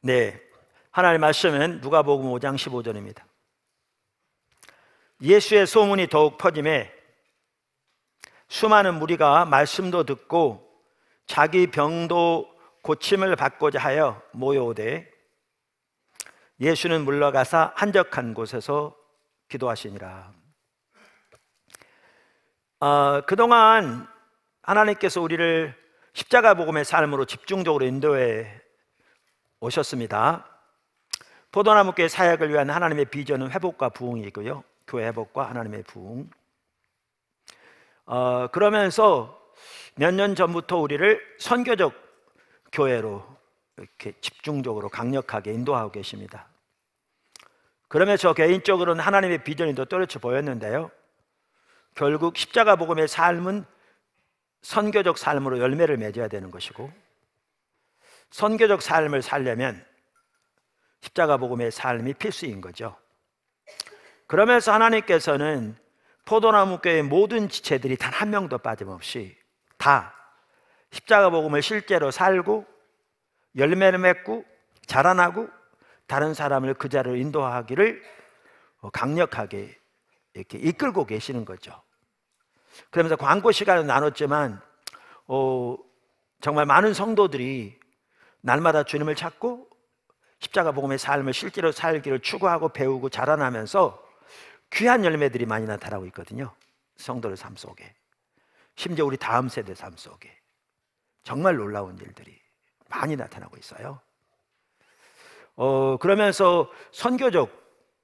네, 하나님의 말씀은 누가복음 5장 15절입니다. 예수의 소문이 더욱 퍼짐에 수많은 무리가 말씀도 듣고 자기 병도 고침을 받고자 하여 모여오되 예수는 물러가사 한적한 곳에서 기도하시니라. 그동안 하나님께서 우리를 십자가 복음의 삶으로 집중적으로 인도해 오셨습니다. 포도나무교회 사역을 위한 하나님의 비전은 회복과 부흥이고요, 교회 회복과 하나님의 부흥. 그러면서 몇 년 전부터 우리를 선교적 교회로 이렇게 집중적으로 강력하게 인도하고 계십니다. 그러면서 저 개인적으로는 하나님의 비전이 더 또렷이 보였는데요, 결국 십자가 복음의 삶은 선교적 삶으로 열매를 맺어야 되는 것이고, 선교적 삶을 살려면 십자가 복음의 삶이 필수인 거죠. 그러면서 하나님께서는 포도나무 교회의 모든 지체들이 단 한 명도 빠짐없이 다 십자가 복음을 실제로 살고 열매를 맺고 자라나고 다른 사람을 그 자리로 인도하기를 강력하게 이렇게 이끌고 계시는 거죠. 그러면서 광고 시간을 나눴지만 정말 많은 성도들이 날마다 주님을 찾고 십자가 복음의 삶을 실제로 살기를 추구하고 배우고 자라나면서 귀한 열매들이 많이 나타나고 있거든요. 성도들 삶 속에, 심지어 우리 다음 세대 삶 속에 정말 놀라운 일들이 많이 나타나고 있어요. 그러면서 선교적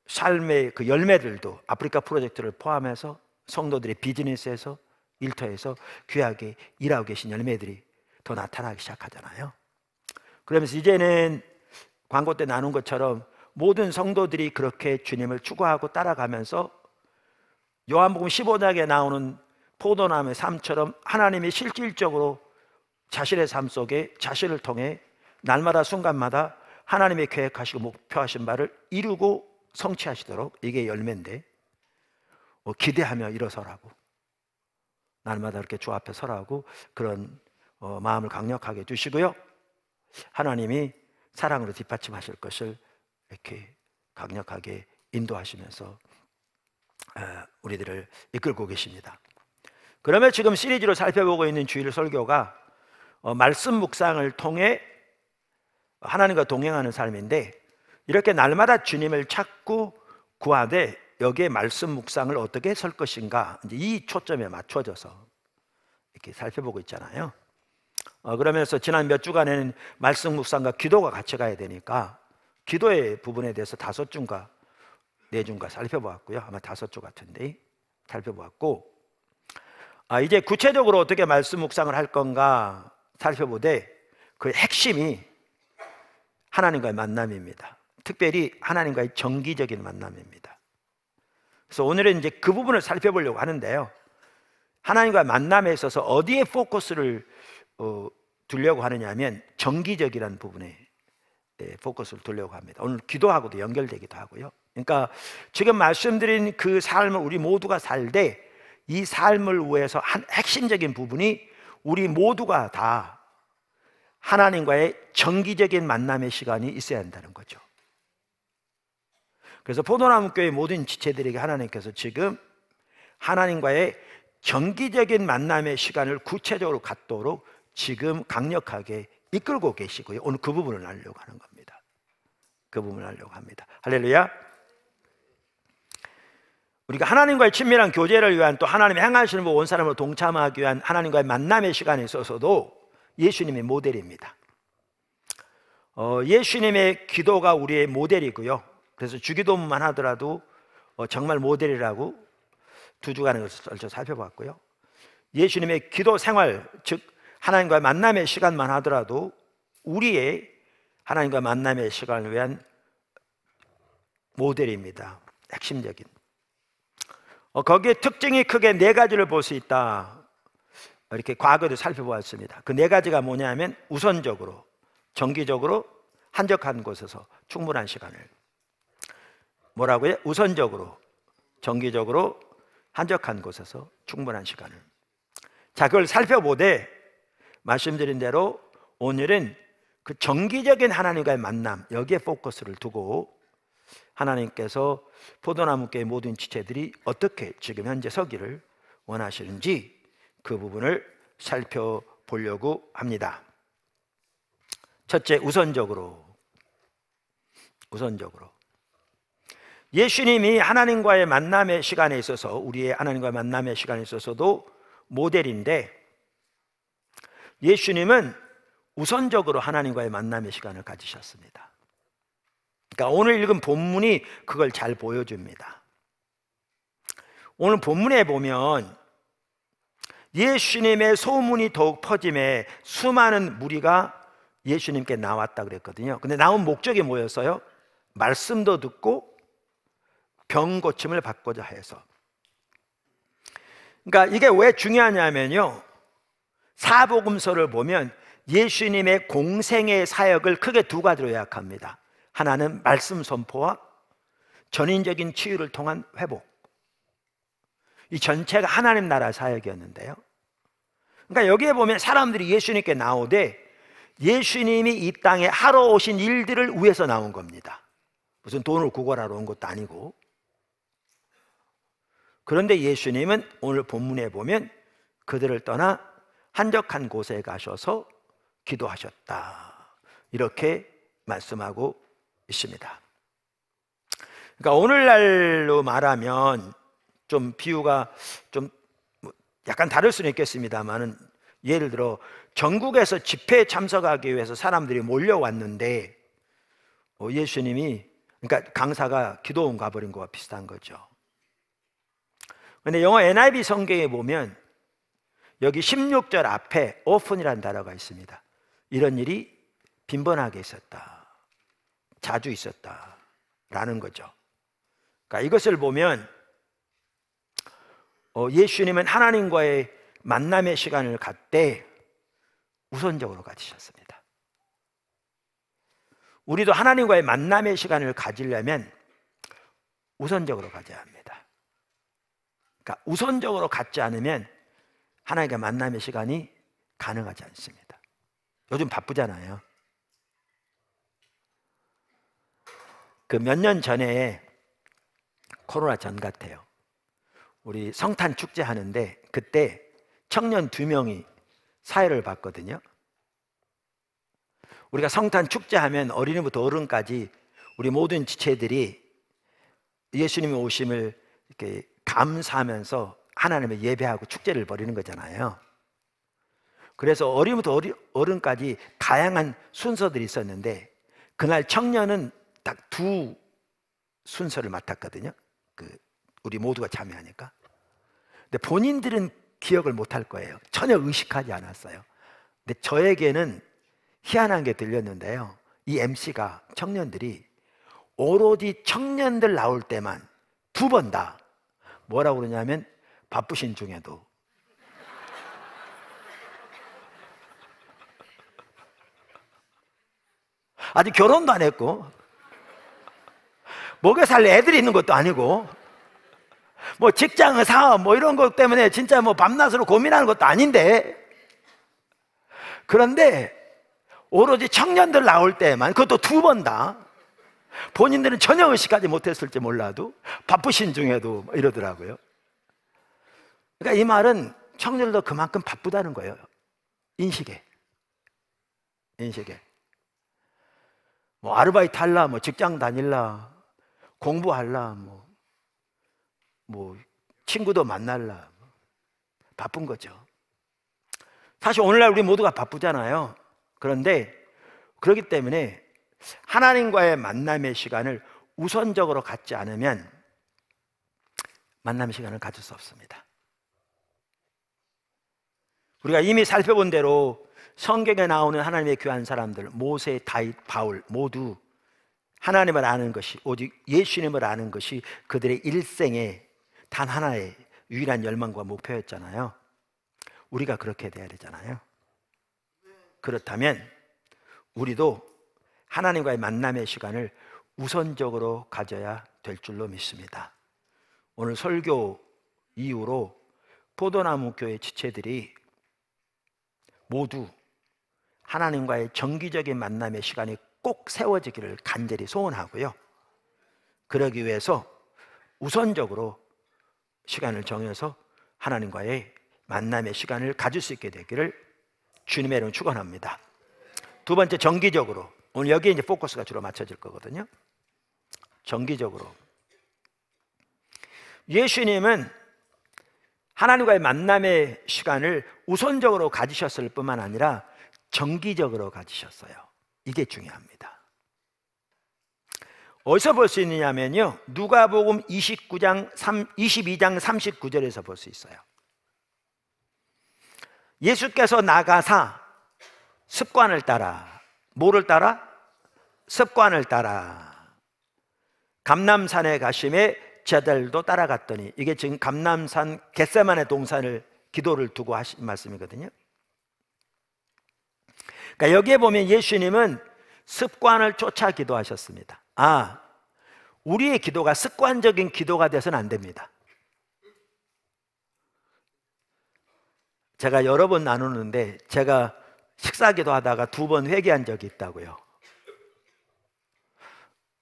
삶의 그 열매들도 아프리카 프로젝트를 포함해서 성도들의 비즈니스에서, 일터에서 귀하게 일하고 계신 열매들이 더 나타나기 시작하잖아요. 그러면서 이제는 광고 때 나눈 것처럼 모든 성도들이 그렇게 주님을 추구하고 따라가면서 요한복음 15장에 나오는 포도나무의 삶처럼 하나님이 실질적으로 자신의 삶 속에 자신을 통해 날마다 순간마다 하나님의 계획하시고 목표하신 바를 이루고 성취하시도록, 이게 열매인데 기대하며 일어서라고, 날마다 이렇게 주 앞에 서라고 그런 마음을 강력하게 해주시고요, 하나님이 사랑으로 뒷받침하실 것을 이렇게 강력하게 인도하시면서 우리들을 이끌고 계십니다. 그러면 지금 시리즈로 살펴보고 있는 주일 설교가 말씀 묵상을 통해 하나님과 동행하는 삶인데, 이렇게 날마다 주님을 찾고 구하되 여기에 말씀 묵상을 어떻게 설 것인가, 이제 이 초점에 맞춰져서 이렇게 살펴보고 있잖아요. 그러면서 지난 몇 주간에는 말씀 묵상과 기도가 같이 가야 되니까 기도의 부분에 대해서 5주인가 4주인가 살펴보았고요. 아마 5주 같은데 살펴보았고, 이제 구체적으로 어떻게 말씀 묵상을 할 건가 살펴보되 그 핵심이 하나님과의 만남입니다. 특별히 하나님과의 정기적인 만남입니다. 그래서 오늘은 이제 그 부분을 살펴보려고 하는데요, 하나님과의 만남에 있어서 어디에 포커스를 두려고 하느냐 하면 정기적이라는 부분에 포커스를 두려고 합니다. 오늘 기도하고도 연결되기도 하고요. 그러니까 지금 말씀드린 그 삶을 우리 모두가 살되 이 삶을 위해서 한 핵심적인 부분이 우리 모두가 다 하나님과의 정기적인 만남의 시간이 있어야 한다는 거죠. 그래서 포도나무 교회 모든 지체들에게 하나님께서 지금 하나님과의 정기적인 만남의 시간을 구체적으로 갖도록 지금 강력하게 이끌고 계시고요, 오늘 그 부분을 알려고 하는 겁니다. 그 부분을 알려고 합니다. 할렐루야. 우리가 하나님과의 친밀한 교제를 위한, 또 하나님의 행하시는 법 온 사람으로 동참하기 위한 하나님과의 만남의 시간에 있어서도 예수님의 모델입니다. 예수님의 기도가 우리의 모델이고요, 그래서 주기도문만 하더라도 정말 모델이라고 2주간을 걸쳐 살펴봤고요, 예수님의 기도 생활, 즉 하나님과의 만남의 시간만 하더라도 우리의 하나님과 만남의 시간을 위한 모델입니다. 핵심적인. 거기에 특징이 크게 4가지를 볼 수 있다. 이렇게 과거에도 살펴보았습니다. 그 4가지가 뭐냐면 우선적으로, 정기적으로, 한적한 곳에서 충분한 시간을. 뭐라고요? 우선적으로, 정기적으로, 한적한 곳에서 충분한 시간을. 자, 그걸 살펴보되 말씀드린 대로 오늘은 그 정기적인 하나님과의 만남, 여기에 포커스를 두고 하나님께서 포도나무교회 모든 지체들이 어떻게 지금 현재 서기를 원하시는지 그 부분을 살펴보려고 합니다. 첫째, 우선적으로 예수님이 하나님과의 만남의 시간에 있어서, 우리의 하나님과의 만남의 시간에 있어서도 모델인데, 예수님은 우선적으로 하나님과의 만남의 시간을 가지셨습니다. 그러니까 오늘 읽은 본문이 그걸 잘 보여줍니다. 오늘 본문에 보면 예수님의 소문이 더욱 퍼짐에 수많은 무리가 예수님께 나왔다 그랬거든요. 근데 나온 목적이 뭐였어요? 말씀도 듣고 병 고침을 받고자 해서. 그러니까 이게 왜 중요하냐면요, 사복음서를 보면 예수님의 공생의 사역을 크게 두 가지로 요약합니다. 하나는 말씀 선포와 전인적인 치유를 통한 회복. 이 전체가 하나님 나라 사역이었는데요. 그러니까 여기에 보면 사람들이 예수님께 나오되 예수님이 이 땅에 하러 오신 일들을 위해서 나온 겁니다. 무슨 돈을 구걸하러 온 것도 아니고. 그런데 예수님은 오늘 본문에 보면 그들을 떠나 한적한 곳에 가셔서 기도하셨다, 이렇게 말씀하고 있습니다. 그러니까 오늘날로 말하면 좀 비유가 좀 약간 다를 수는 있겠습니다만은, 예를 들어 전국에서 집회에 참석하기 위해서 사람들이 몰려왔는데 예수님이, 그러니까 강사가 기도원 가버린 거와 비슷한 거죠. 근데 영어 NIV 성경에 보면 여기 16절 앞에 often이라는 단어가 있습니다. 이런 일이 빈번하게 있었다, 자주 있었다 라는 거죠. 그러니까 이것을 보면 예수님은 하나님과의 만남의 시간을 갖되 우선적으로 가지셨습니다. 우리도 하나님과의 만남의 시간을 가지려면 우선적으로 가져야 합니다. 그러니까 우선적으로 갖지 않으면 하나님과 만남의 시간이 가능하지 않습니다. 요즘 바쁘잖아요. 그 몇 년 전에, 코로나 전 같아요, 우리 성탄 축제 하는데 그때 청년 2명이 사회를 봤거든요. 우리가 성탄 축제 하면 어린이부터 어른까지 우리 모든 지체들이 예수님의 오심을 이렇게 감사하면서 하나님을 예배하고 축제를 벌이는 거잖아요. 그래서 어린이부터 어른까지 다양한 순서들이 있었는데 그날 청년은 딱 2 순서를 맡았거든요. 우리 모두가 참여하니까. 근데 본인들은 기억을 못할 거예요. 전혀 의식하지 않았어요. 근데 저에게는 희한한 게 들렸는데요, 이 MC가 청년들이 오로지 청년들 나올 때만 2번 다 뭐라고 그러냐면 바쁘신 중에도. 아직 결혼도 안 했고 먹여 살 애들이 있는 것도 아니고 뭐 직장 사업 뭐 이런 것 때문에 진짜 뭐 밤낮으로 고민하는 것도 아닌데, 그런데 오로지 청년들 나올 때만, 그것도 2번 다, 본인들은 전혀 의식하지 못했을지 몰라도 바쁘신 중에도 이러더라고요. 그러니까 이 말은 청년들도 그만큼 바쁘다는 거예요. 인식에 뭐 아르바이트 할라, 뭐 직장 다닐라, 공부할라, 뭐 친구도 만날라, 바쁜 거죠. 사실 오늘날 우리 모두가 바쁘잖아요. 그런데 그렇기 때문에 하나님과의 만남의 시간을 우선적으로 갖지 않으면 만남의 시간을 가질 수 없습니다. 우리가 이미 살펴본 대로 성경에 나오는 하나님의 귀한 사람들, 모세, 다윗, 바울 모두 하나님을 아는 것이, 오직 예수님을 아는 것이 그들의 일생의 단 하나의 유일한 열망과 목표였잖아요. 우리가 그렇게 돼야 되잖아요. 그렇다면 우리도 하나님과의 만남의 시간을 우선적으로 가져야 될 줄로 믿습니다. 오늘 설교 이후로 포도나무 교회 지체들이 모두 하나님과의 정기적인 만남의 시간이 꼭 세워지기를 간절히 소원하고요. 그러기 위해서 우선적으로 시간을 정해서 하나님과의 만남의 시간을 가질 수 있게 되기를 주님의 이름으로 축원합니다. 두 번째, 정기적으로. 오늘 여기에 이제 포커스가 주로 맞춰질 거거든요. 정기적으로. 예수님은 하나님과의 만남의 시간을 우선적으로 가지셨을 뿐만 아니라 정기적으로 가지셨어요. 이게 중요합니다. 어디서 볼 수 있느냐면요, 누가복음 22장 39절에서 볼 수 있어요. 예수께서 나가사 습관을 따라, 뭐를 따라? 습관을 따라 감람산에 가심에 제자들도 따라갔더니, 이게 지금 감람산 겟세마네 동산을 기도를 두고 하신 말씀이거든요. 그러니까 여기에 보면 예수님은 습관을 쫓아 기도하셨습니다. 우리의 기도가 습관적인 기도가 돼서는 안 됩니다. 제가 여러 번 나누는데 제가 식사기도 하다가 2번 회개한 적이 있다고요.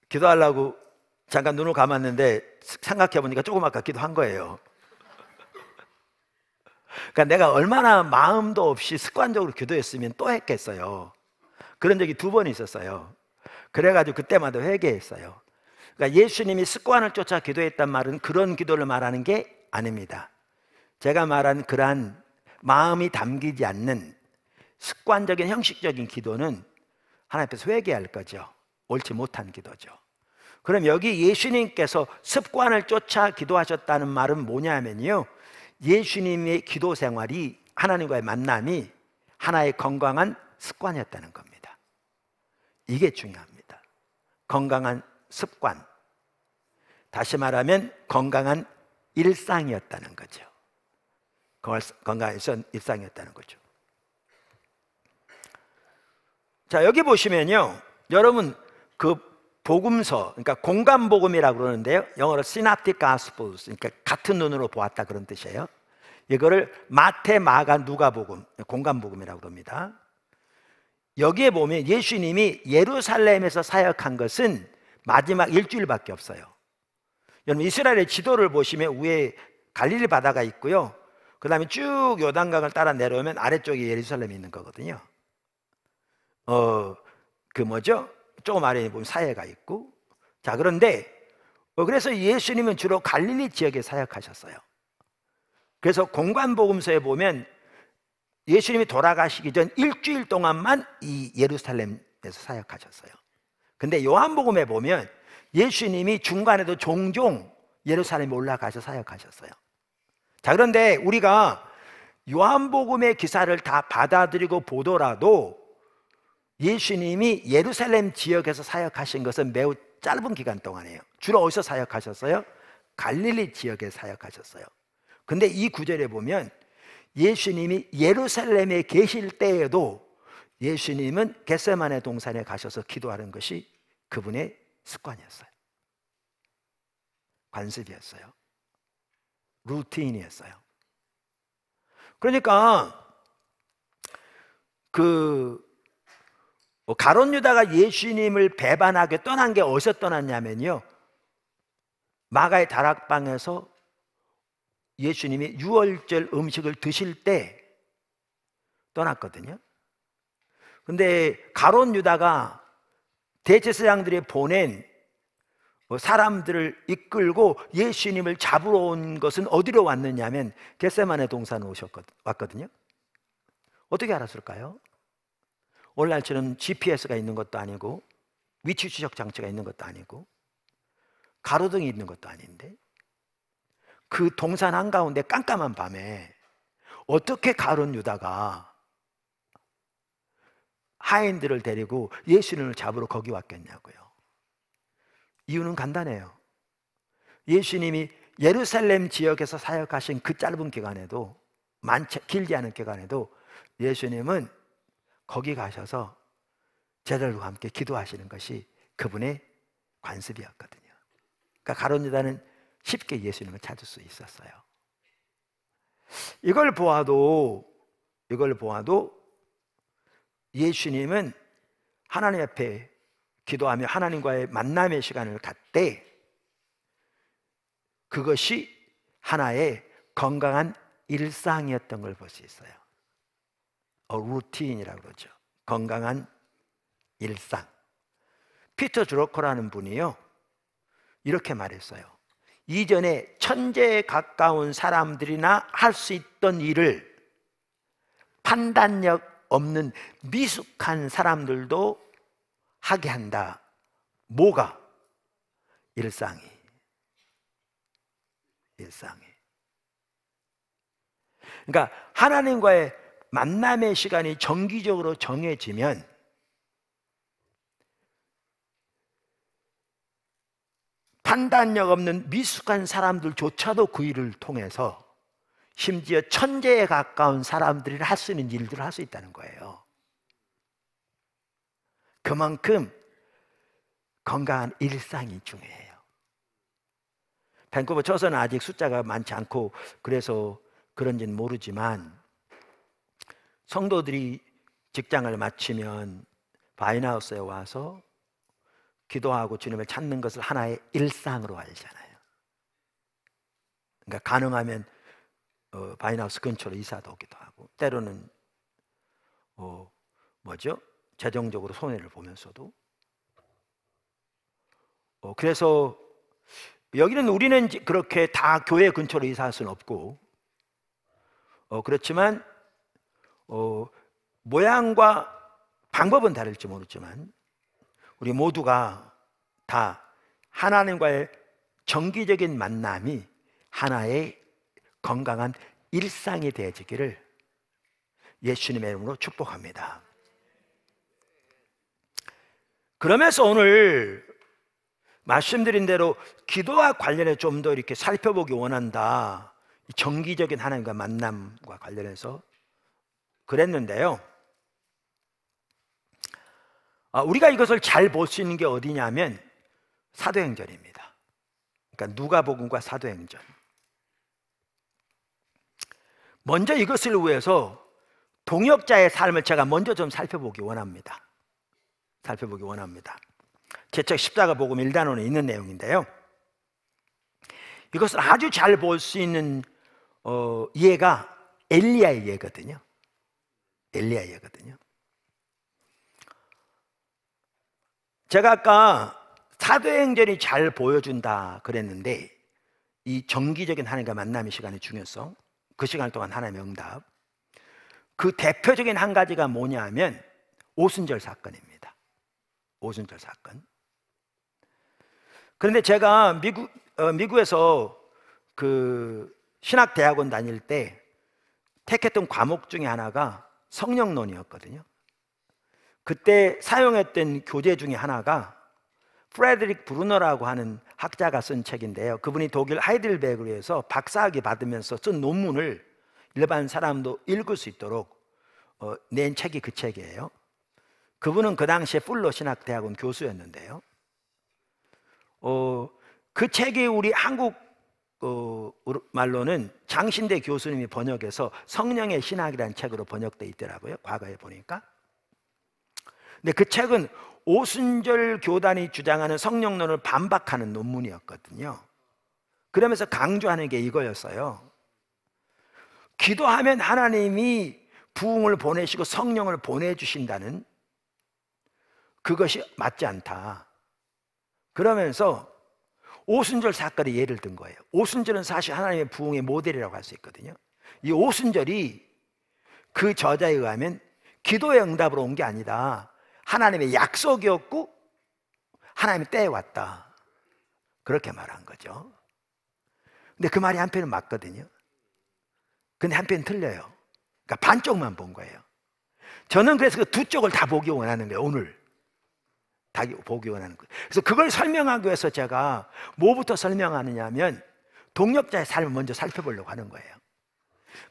기도하려고 잠깐 눈을 감았는데 생각해 보니까 조금 아까 기도한 거예요. 그러니까 내가 얼마나 마음도 없이 습관적으로 기도했으면 또 했겠어요. 그런 적이 2번 있었어요. 그래가지고 그때마다 회개했어요. 그러니까 예수님이 습관을 쫓아 기도했단 말은 그런 기도를 말하는 게 아닙니다. 제가 말한 그러한 마음이 담기지 않는 습관적인 형식적인 기도는 하나님 앞에서 회개할 거죠. 옳지 못한 기도죠. 그럼 여기 예수님께서 습관을 쫓아 기도하셨다는 말은 뭐냐면요, 예수님의 기도 생활이, 하나님과의 만남이 하나의 건강한 습관이었다는 겁니다. 이게 중요합니다. 건강한 습관, 다시 말하면 건강한 일상이었다는 거죠. 건강한 일상이었다는 거죠. 자, 여기 보시면요, 여러분 그 복음서, 그러니까 공감복음이라고 그러는데요, 영어로 synoptic gospels, 그러니까 같은 눈으로 보았다 그런 뜻이에요. 이거를 마태, 마가, 누가복음, 공감복음이라고 그럽니다. 여기에 보면 예수님이 예루살렘에서 사역한 것은 마지막 일주일밖에 없어요. 여러분 이스라엘의 지도를 보시면 위에 갈릴리 바다가 있고요, 그 다음에 쭉 요단강을 따라 내려오면 아래쪽에 예루살렘이 있는 거거든요. 조금 아래에 보면 사해가 있고. 자, 그런데 그래서 예수님은 주로 갈릴리 지역에 사역하셨어요. 그래서 공관복음서에 보면 예수님이 돌아가시기 전 일주일 동안만 이 예루살렘에서 사역하셨어요. 근데 요한복음에 보면 예수님이 중간에도 종종 예루살렘에 올라가서 사역하셨어요. 자, 그런데 우리가 요한복음의 기사를 다 받아들이고 보더라도 예수님이 예루살렘 지역에서 사역하신 것은 매우 짧은 기간 동안이에요. 주로 어디서 사역하셨어요? 갈릴리 지역에 사역하셨어요. 근데 이 구절에 보면 예수님이 예루살렘에 계실 때에도 예수님은 겟세마네 동산에 가셔서 기도하는 것이 그분의 습관이었어요. 관습이었어요. 루틴이었어요. 그러니까 가룟 유다가 예수님을 배반하게 떠난 게 어디서 떠났냐면요, 마가의 다락방에서 예수님이 유월절 음식을 드실 때 떠났거든요. 근데 가룟 유다가 대제사장들이 보낸 사람들을 이끌고 예수님을 잡으러 온 것은 어디로 왔느냐면 겟세마네 동산으로 왔거든요. 어떻게 알았을까요? 오늘날처럼 GPS가 있는 것도 아니고 위치 추적 장치가 있는 것도 아니고 가로등이 있는 것도 아닌데, 그 동산 한가운데 깜깜한 밤에 어떻게 가룟 유다가 하인들을 데리고 예수님을 잡으러 거기 왔겠냐고요. 이유는 간단해요. 예수님이 예루살렘 지역에서 사역하신 그 짧은 기간에도, 길지 않은 기간에도 예수님은 거기 가셔서 제자들과 함께 기도하시는 것이 그분의 관습이었거든요. 그러니까 가룟 유다는 쉽게 예수님을 찾을 수 있었어요. 이걸 보아도 예수님은 하나님 앞에 기도하며 하나님과의 만남의 시간을 갖되 그것이 하나의 건강한 일상이었던 걸 볼 수 있어요. 루틴이라고 그러죠. 건강한 일상. 피터 드러커라는 분이요, 이렇게 말했어요. 이전에 천재에 가까운 사람들이나 할 수 있던 일을 판단력 없는 미숙한 사람들도 하게 한다. 뭐가? 일상이. 그러니까 하나님과의 만남의 시간이 정기적으로 정해지면 판단력 없는 미숙한 사람들조차도 그 일을 통해서 심지어 천재에 가까운 사람들이 할 수 있는 일들을 할 수 있다는 거예요. 그만큼 건강한 일상이 중요해요. 밴쿠버 처서는 아직 숫자가 많지 않고 그래서 그런지는 모르지만 성도들이 직장을 마치면 바인하우스에 와서 기도하고 주님을 찾는 것을 하나의 일상으로 알잖아요. 그러니까 가능하면 바인하우스 근처로 이사도 오기도 하고, 때로는 재정적으로 손해를 보면서도. 그래서 여기는 우리는 그렇게 다 교회 근처로 이사할 수는 없고, 그렇지만 모양과 방법은 다를지 모르지만 우리 모두가 다 하나님과의 정기적인 만남이 하나의 건강한 일상이 되어지기를 예수님의 이름으로 축복합니다. 그러면서 오늘 말씀드린 대로 기도와 관련해 좀 더 이렇게 살펴보기 원한다. 정기적인 하나님과 만남과 관련해서 그랬는데요, 우리가 이것을 잘 볼 수 있는 게 어디냐면 사도행전입니다. 그러니까 누가복음과 사도행전. 먼저 이것을 위해서 동역자의 삶을 제가 먼저 좀 살펴보기 원합니다. 제책 십자가 복음 1단원에 있는 내용인데요, 이것을 아주 잘 볼 수 있는 예가 엘리야의 예거든요. 제가 아까 사도행전이 잘 보여준다 그랬는데, 이 정기적인 하나님과 만남의 시간의 중요성, 그 시간 동안 하나님의 응답, 그 대표적인 한 가지가 뭐냐면 오순절 사건입니다. 오순절 사건. 그런데 제가 미국에서 그 신학대학원 다닐 때 택했던 과목 중에 하나가 성령론이었거든요. 그때 사용했던 교재 중에 하나가 프레드릭 브루너라고 하는 학자가 쓴 책인데요, 그분이 독일 하이델베르크에서 박사학위 받으면서 쓴 논문을 일반 사람도 읽을 수 있도록 낸 책이 그 책이에요. 그분은 그 당시에 풀로 신학대학원 교수였는데요, 그 책이 우리 한국 말로는 장신대 교수님이 번역해서 성령의 신학이라는 책으로 번역되어 있더라고요, 과거에 보니까. 근데 그 책은 오순절 교단이 주장하는 성령론을 반박하는 논문이었거든요. 그러면서 강조하는 게 이거였어요. 기도하면 하나님이 부흥을 보내시고 성령을 보내주신다는 그것이 맞지 않다. 그러면서 오순절 사건의 예를 든 거예요. 오순절은 사실 하나님의 부흥의 모델이라고 할 수 있거든요. 이 오순절이 그 저자에 의하면 기도의 응답으로 온 게 아니다, 하나님의 약속이었고 하나님의 때에 왔다, 그렇게 말한 거죠. 근데 그 말이 한편은 맞거든요. 근데 한편은 틀려요. 그러니까 반쪽만 본 거예요. 저는 그래서 그 두 쪽을 다 보기 원하는 거예요. 오늘 다 보기 원하는 거예요. 그래서 그걸 설명하기 위해서 제가 뭐부터 설명하느냐 하면 동역자의 삶을 먼저 살펴보려고 하는 거예요.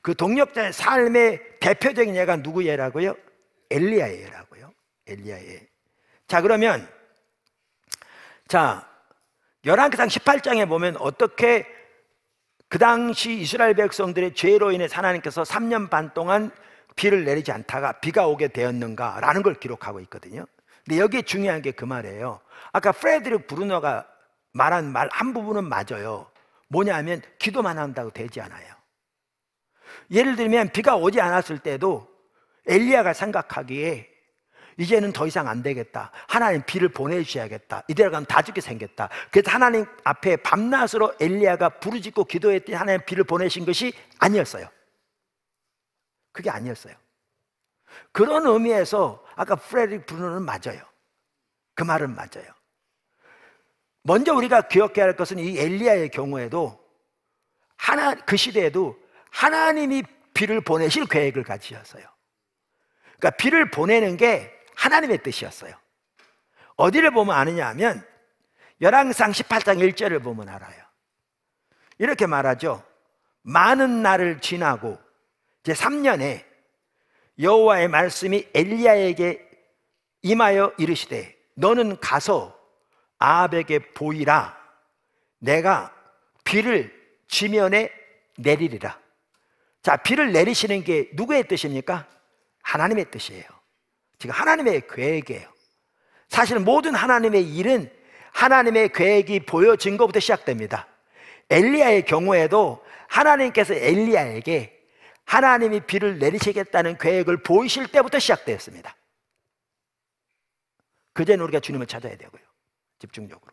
그 동역자의 삶의 대표적인 예가 누구 예라고요? 엘리야의 예라고요. 엘리야의. 자, 그러면 열왕기상 18장에 보면 어떻게 그 당시 이스라엘 백성들의 죄로 인해 하나님께서 3년 반 동안 비를 내리지 않다가 비가 오게 되었는가라는 걸 기록하고 있거든요. 근데 여기에 중요한 게 그 말이에요. 아까 프레드릭 브루너가 말한 말 한 부분은 맞아요. 뭐냐면 기도만 한다고 되지 않아요. 예를 들면 비가 오지 않았을 때도 엘리야가 생각하기에 이제는 더 이상 안 되겠다, 하나님 비를 보내주셔야겠다, 이대로 가면 다 죽게 생겼다. 그래서 하나님 앞에 밤낮으로 엘리야가 부르짖고 기도했더니 하나님 비를 보내신 것이 아니었어요. 그게 아니었어요. 그런 의미에서 아까 프레드릭 브루너는 맞아요. 그 말은 맞아요. 먼저 우리가 기억해야 할 것은 이 엘리야의 경우에도 그 시대에도 하나님이 비를 보내실 계획을 가지셨어요. 그러니까 비를 보내는 게 하나님의 뜻이었어요. 어디를 보면 아느냐 하면 열왕기상 18장 1절을 보면 알아요. 이렇게 말하죠. 많은 날을 지나고 제 3년에 여호와의 말씀이 엘리야에게 임하여 이르시되 너는 가서 아합에게 보이라. 내가 비를 지면에 내리리라. 자, 비를 내리시는 게 누구의 뜻입니까? 하나님의 뜻이에요. 지금 하나님의 계획이에요. 사실 모든 하나님의 일은 하나님의 계획이 보여진 것부터 시작됩니다. 엘리야의 경우에도 하나님께서 엘리야에게 하나님이 비를 내리시겠다는 계획을 보이실 때부터 시작되었습니다. 그제는 우리가 주님을 찾아야 되고요, 집중적으로.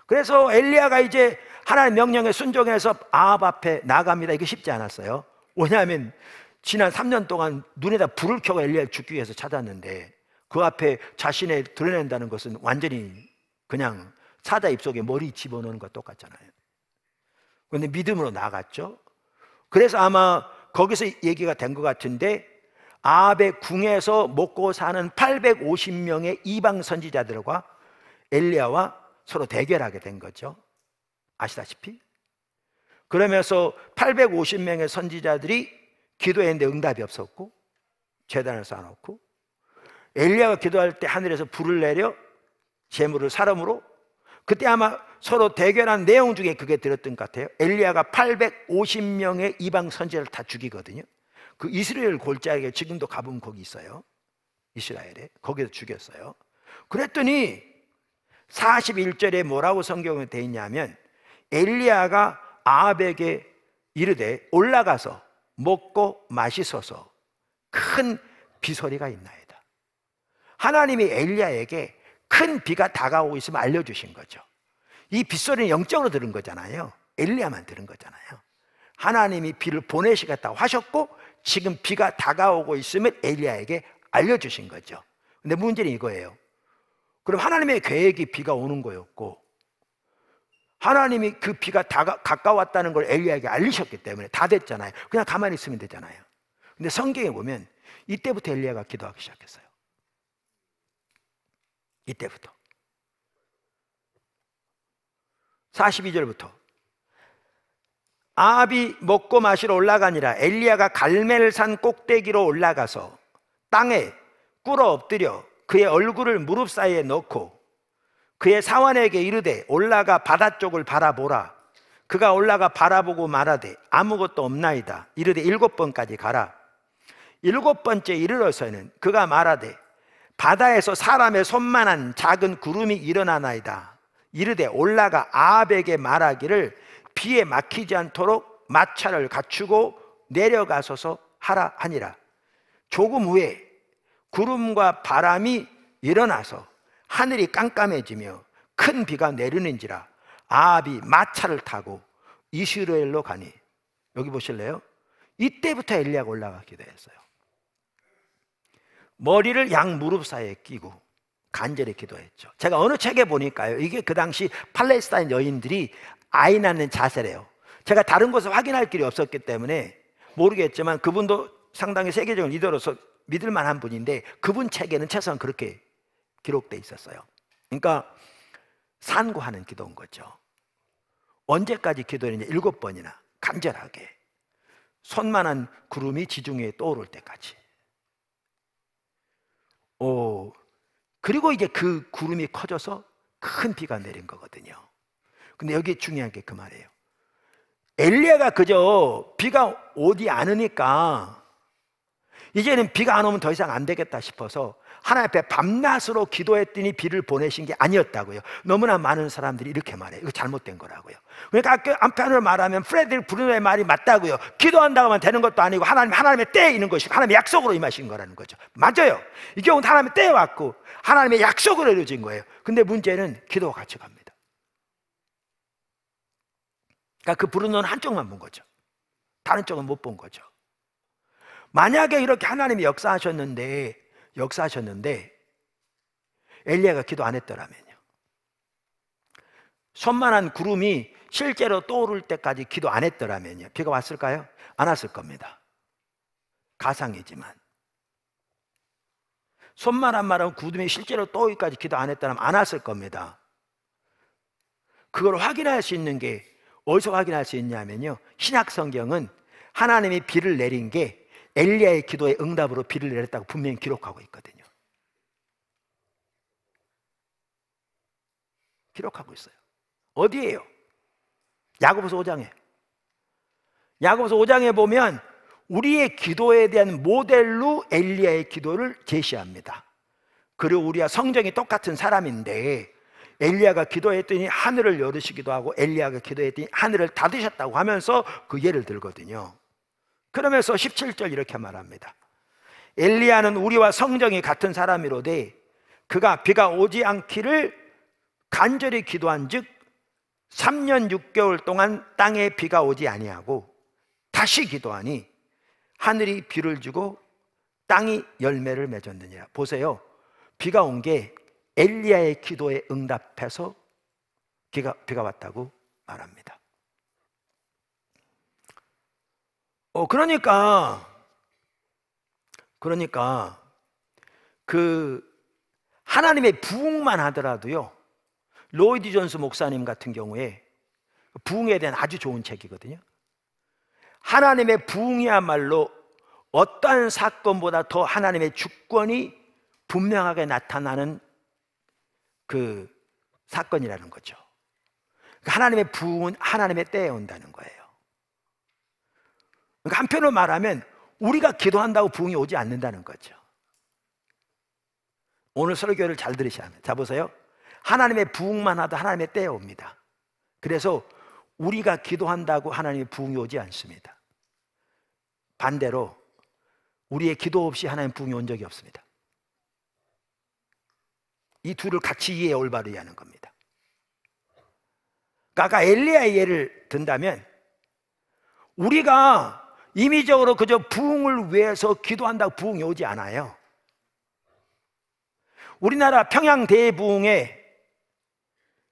그래서 엘리야가 이제 하나님의 명령에 순종해서 아합 앞에 나갑니다. 이게 쉽지 않았어요. 왜냐하면 지난 3년 동안 눈에다 불을 켜고 엘리야를 죽기 위해서 찾았는데 그 앞에 자신을 드러낸다는 것은 완전히 그냥 사자 입속에 머리 집어넣는 것과 똑같잖아요. 그런데 믿음으로 나갔죠. 그래서 아마 거기서 얘기가 된 것 같은데 아합의 궁에서 먹고 사는 850명의 이방 선지자들과 엘리야와 서로 대결하게 된 거죠. 아시다시피. 그러면서 850명의 선지자들이 기도했는데 응답이 없었고 제단을 쌓아놓고 엘리야가 기도할 때 하늘에서 불을 내려 재물을 사람으로, 그때 아마 서로 대결한 내용 중에 그게 들었던 것 같아요. 엘리야가 850명의 이방 선지자를 다 죽이거든요. 그 이스라엘 골짜기에 지금도 가보면 거기 있어요. 이스라엘에. 거기서 죽였어요. 그랬더니 41절에 뭐라고 성경에 되어 있냐면 엘리야가 아합에게 이르되 올라가서 먹고 마시소서 큰 비소리가 있나이다. 하나님이 엘리야에게 큰 비가 다가오고 있으면 알려주신 거죠. 이 빗소리는 영적으로 들은 거잖아요. 엘리야만 들은 거잖아요. 하나님이 비를 보내시겠다고 하셨고 지금 비가 다가오고 있으면 엘리야에게 알려주신 거죠. 근데 문제는 이거예요. 그럼 하나님의 계획이 비가 오는 거였고 하나님이 그 비가 가까웠다는 걸 엘리야에게 알리셨기 때문에 다 됐잖아요. 그냥 가만히 있으면 되잖아요. 근데 성경에 보면 이때부터 엘리야가 기도하기 시작했어요. 이때부터 42절부터 아합이 먹고 마시러 올라가니라. 엘리야가 갈멜산 꼭대기로 올라가서 땅에 꿇어 엎드려 그의 얼굴을 무릎 사이에 넣고 그의 사환에게 이르되 올라가 바다 쪽을 바라보라. 그가 올라가 바라보고 말하되 아무것도 없나이다. 이르되 7번까지 가라. 7번째 이르러서는 그가 말하되 바다에서 사람의 손만한 작은 구름이 일어나나이다. 이르되 올라가 아합에게 말하기를 비에 막히지 않도록 마차를 갖추고 내려가소서 하라 하니라. 조금 후에 구름과 바람이 일어나서 하늘이 깜깜해지며 큰 비가 내리는지라. 아합이 마차를 타고 이스라엘로 가니. 여기 보실래요? 이때부터 엘리야가 올라가 기도했어요. 머리를 양 무릎 사이에 끼고 간절히 기도했죠. 제가 어느 책에 보니까요, 이게 그 당시 팔레스타인 여인들이 아이 낳는 자세래요. 제가 다른 곳에 확인할 길이 없었기 때문에 모르겠지만 그분도 상당히 세계적인 리더로서 믿을 만한 분인데 그분 책에는 최소한 그렇게 기록돼 있었어요. 그러니까 산구하는 기도인 거죠. 언제까지 기도했느냐? 7번이나 간절하게 손만한 구름이 지중해에 떠오를 때까지. 그리고 이제 그 구름이 커져서 큰 비가 내린 거거든요. 근데 여기 중요한 게 그 말이에요. 엘리야가 그저 비가 오지 않으니까 이제는 비가 안 오면 더 이상 안 되겠다 싶어서 하나님 앞에 밤낮으로 기도했더니 비를 보내신 게 아니었다고요. 너무나 많은 사람들이 이렇게 말해요. 이거 잘못된 거라고요. 그러니까 한편으로 말하면 프레드릭 브루너의 말이 맞다고요. 기도한다고 하면 되는 것도 아니고 하나님의 때에 있는 것이고 하나님의 약속으로 임하신 거라는 거죠. 맞아요. 이 경우는 하나님의 때에 왔고 하나님의 약속으로 이루어진 거예요. 근데 문제는 기도가 같이 갑니다. 그러니까 그 브루너는 한쪽만 본 거죠. 다른 쪽은 못 본 거죠. 만약에 이렇게 하나님이 역사하셨는데 엘리야가 기도 안 했더라면요, 손만한 구름이 실제로 떠오를 때까지 기도 안 했더라면요, 비가 왔을까요? 안 왔을 겁니다. 가상이지만 손만한 구름이 실제로 떠오기까지 기도 안 했더라면 안 왔을 겁니다. 그걸 확인할 수 있는 게 어디서 확인할 수 있냐면요, 신약 성경은 하나님이 비를 내린 게 엘리야의 기도의 응답으로 비를 내렸다고 분명히 기록하고 있거든요. 기록하고 있어요. 어디예요? 야고보서 5장에. 야고보서 5장에 보면 우리의 기도에 대한 모델로 엘리야의 기도를 제시합니다. 그리고 우리와 성정이 똑같은 사람인데 엘리야가 기도했더니 하늘을 열으시기도 하고 엘리야가 기도했더니 하늘을 닫으셨다고 하면서 그 예를 들거든요. 그러면서 17절 이렇게 말합니다. 엘리야는 우리와 성정이 같은 사람이로되 그가 비가 오지 않기를 간절히 기도한 즉 3년 6개월 동안 땅에 비가 오지 아니하고 다시 기도하니 하늘이 비를 주고 땅이 열매를 맺었느니라. 보세요. 비가 온 게 엘리야의 기도에 응답해서 비가 왔다고 말합니다. 그러니까 그 하나님의 부흥만 하더라도요, 로이드 존스 목사님 같은 경우에 부흥에 대한 아주 좋은 책이거든요. 하나님의 부흥이야말로 어떠한 사건보다 더 하나님의 주권이 분명하게 나타나는 그 사건이라는 거죠. 하나님의 부흥은 하나님의 때에 온다는 거예요. 그러니까 한편으로 말하면 우리가 기도한다고 부흥이 오지 않는다는 거죠. 오늘 설교를 잘 들으셔야 합니다. 자, 보세요. 하나님의 부흥만 하도 하나님의 때에 옵니다. 그래서 우리가 기도한다고 하나님의 부흥이 오지 않습니다. 반대로 우리의 기도 없이 하나님 부흥이 온 적이 없습니다. 이 둘을 같이 이해해 올바르게 하는 겁니다. 그러니까 아까 엘리야의 예를 든다면 우리가 임의적으로 그저 부흥을 위해서 기도한다고 부흥이 오지 않아요. 우리나라 평양 대부흥의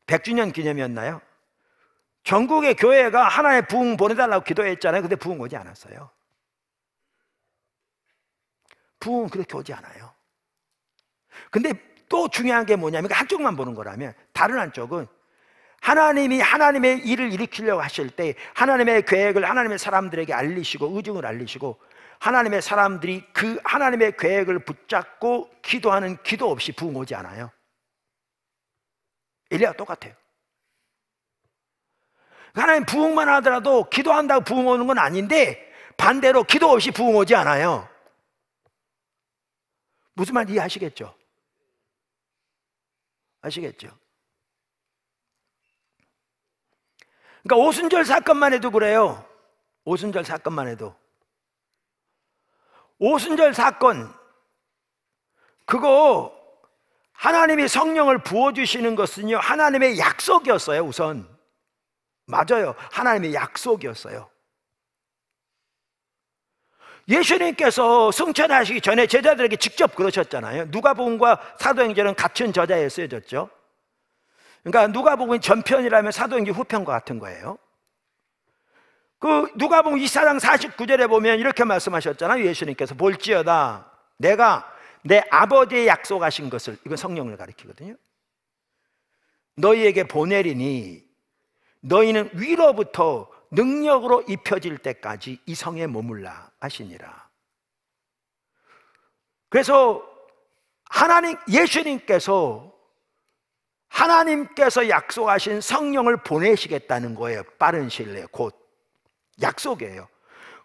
100주년 기념이었나요? 전국의 교회가 하나의 부흥 보내달라고 기도했잖아요. 근데 부흥 오지 않았어요. 부흥은 그렇게 오지 않아요. 근데 또 중요한 게 뭐냐면 한쪽만 보는 거라면 다른 한쪽은 하나님이 하나님의 일을 일으키려고 하실 때 하나님의 계획을 하나님의 사람들에게 알리시고 의중을 알리시고 하나님의 사람들이 그 하나님의 계획을 붙잡고 기도하는 기도 없이 부흥 오지 않아요. 엘리야가 똑같아요. 하나님 부흥만 하더라도 기도한다고 부흥 오는 건 아닌데 반대로 기도 없이 부흥 오지 않아요. 무슨 말인지 이해하시겠죠? 아시겠죠? 그러니까 오순절 사건만 해도 그래요. 오순절 사건만 해도 오순절 사건 그거 하나님이 성령을 부어주시는 것은요 하나님의 약속이었어요. 우선 맞아요. 하나님의 약속이었어요. 예수님께서 승천하시기 전에 제자들에게 직접 그러셨잖아요. 누가복음과 사도행전은 같은 저자에 쓰여졌죠. 그러니까 누가복음이 전편이라면 사도행전 후편과 같은 거예요. 그 누가복음 24장 49절에 보면 이렇게 말씀하셨잖아요. 예수님께서 볼지어다 내가 내 아버지의 약속하신 것을, 이건 성령을 가리키거든요, 너희에게 보내리니 너희는 위로부터 능력으로 입혀질 때까지 이 성에 머물라 하시니라. 그래서 예수님께서 하나님께서 약속하신 성령을 보내시겠다는 거예요. 빠른 시일 내에 곧 약속이에요.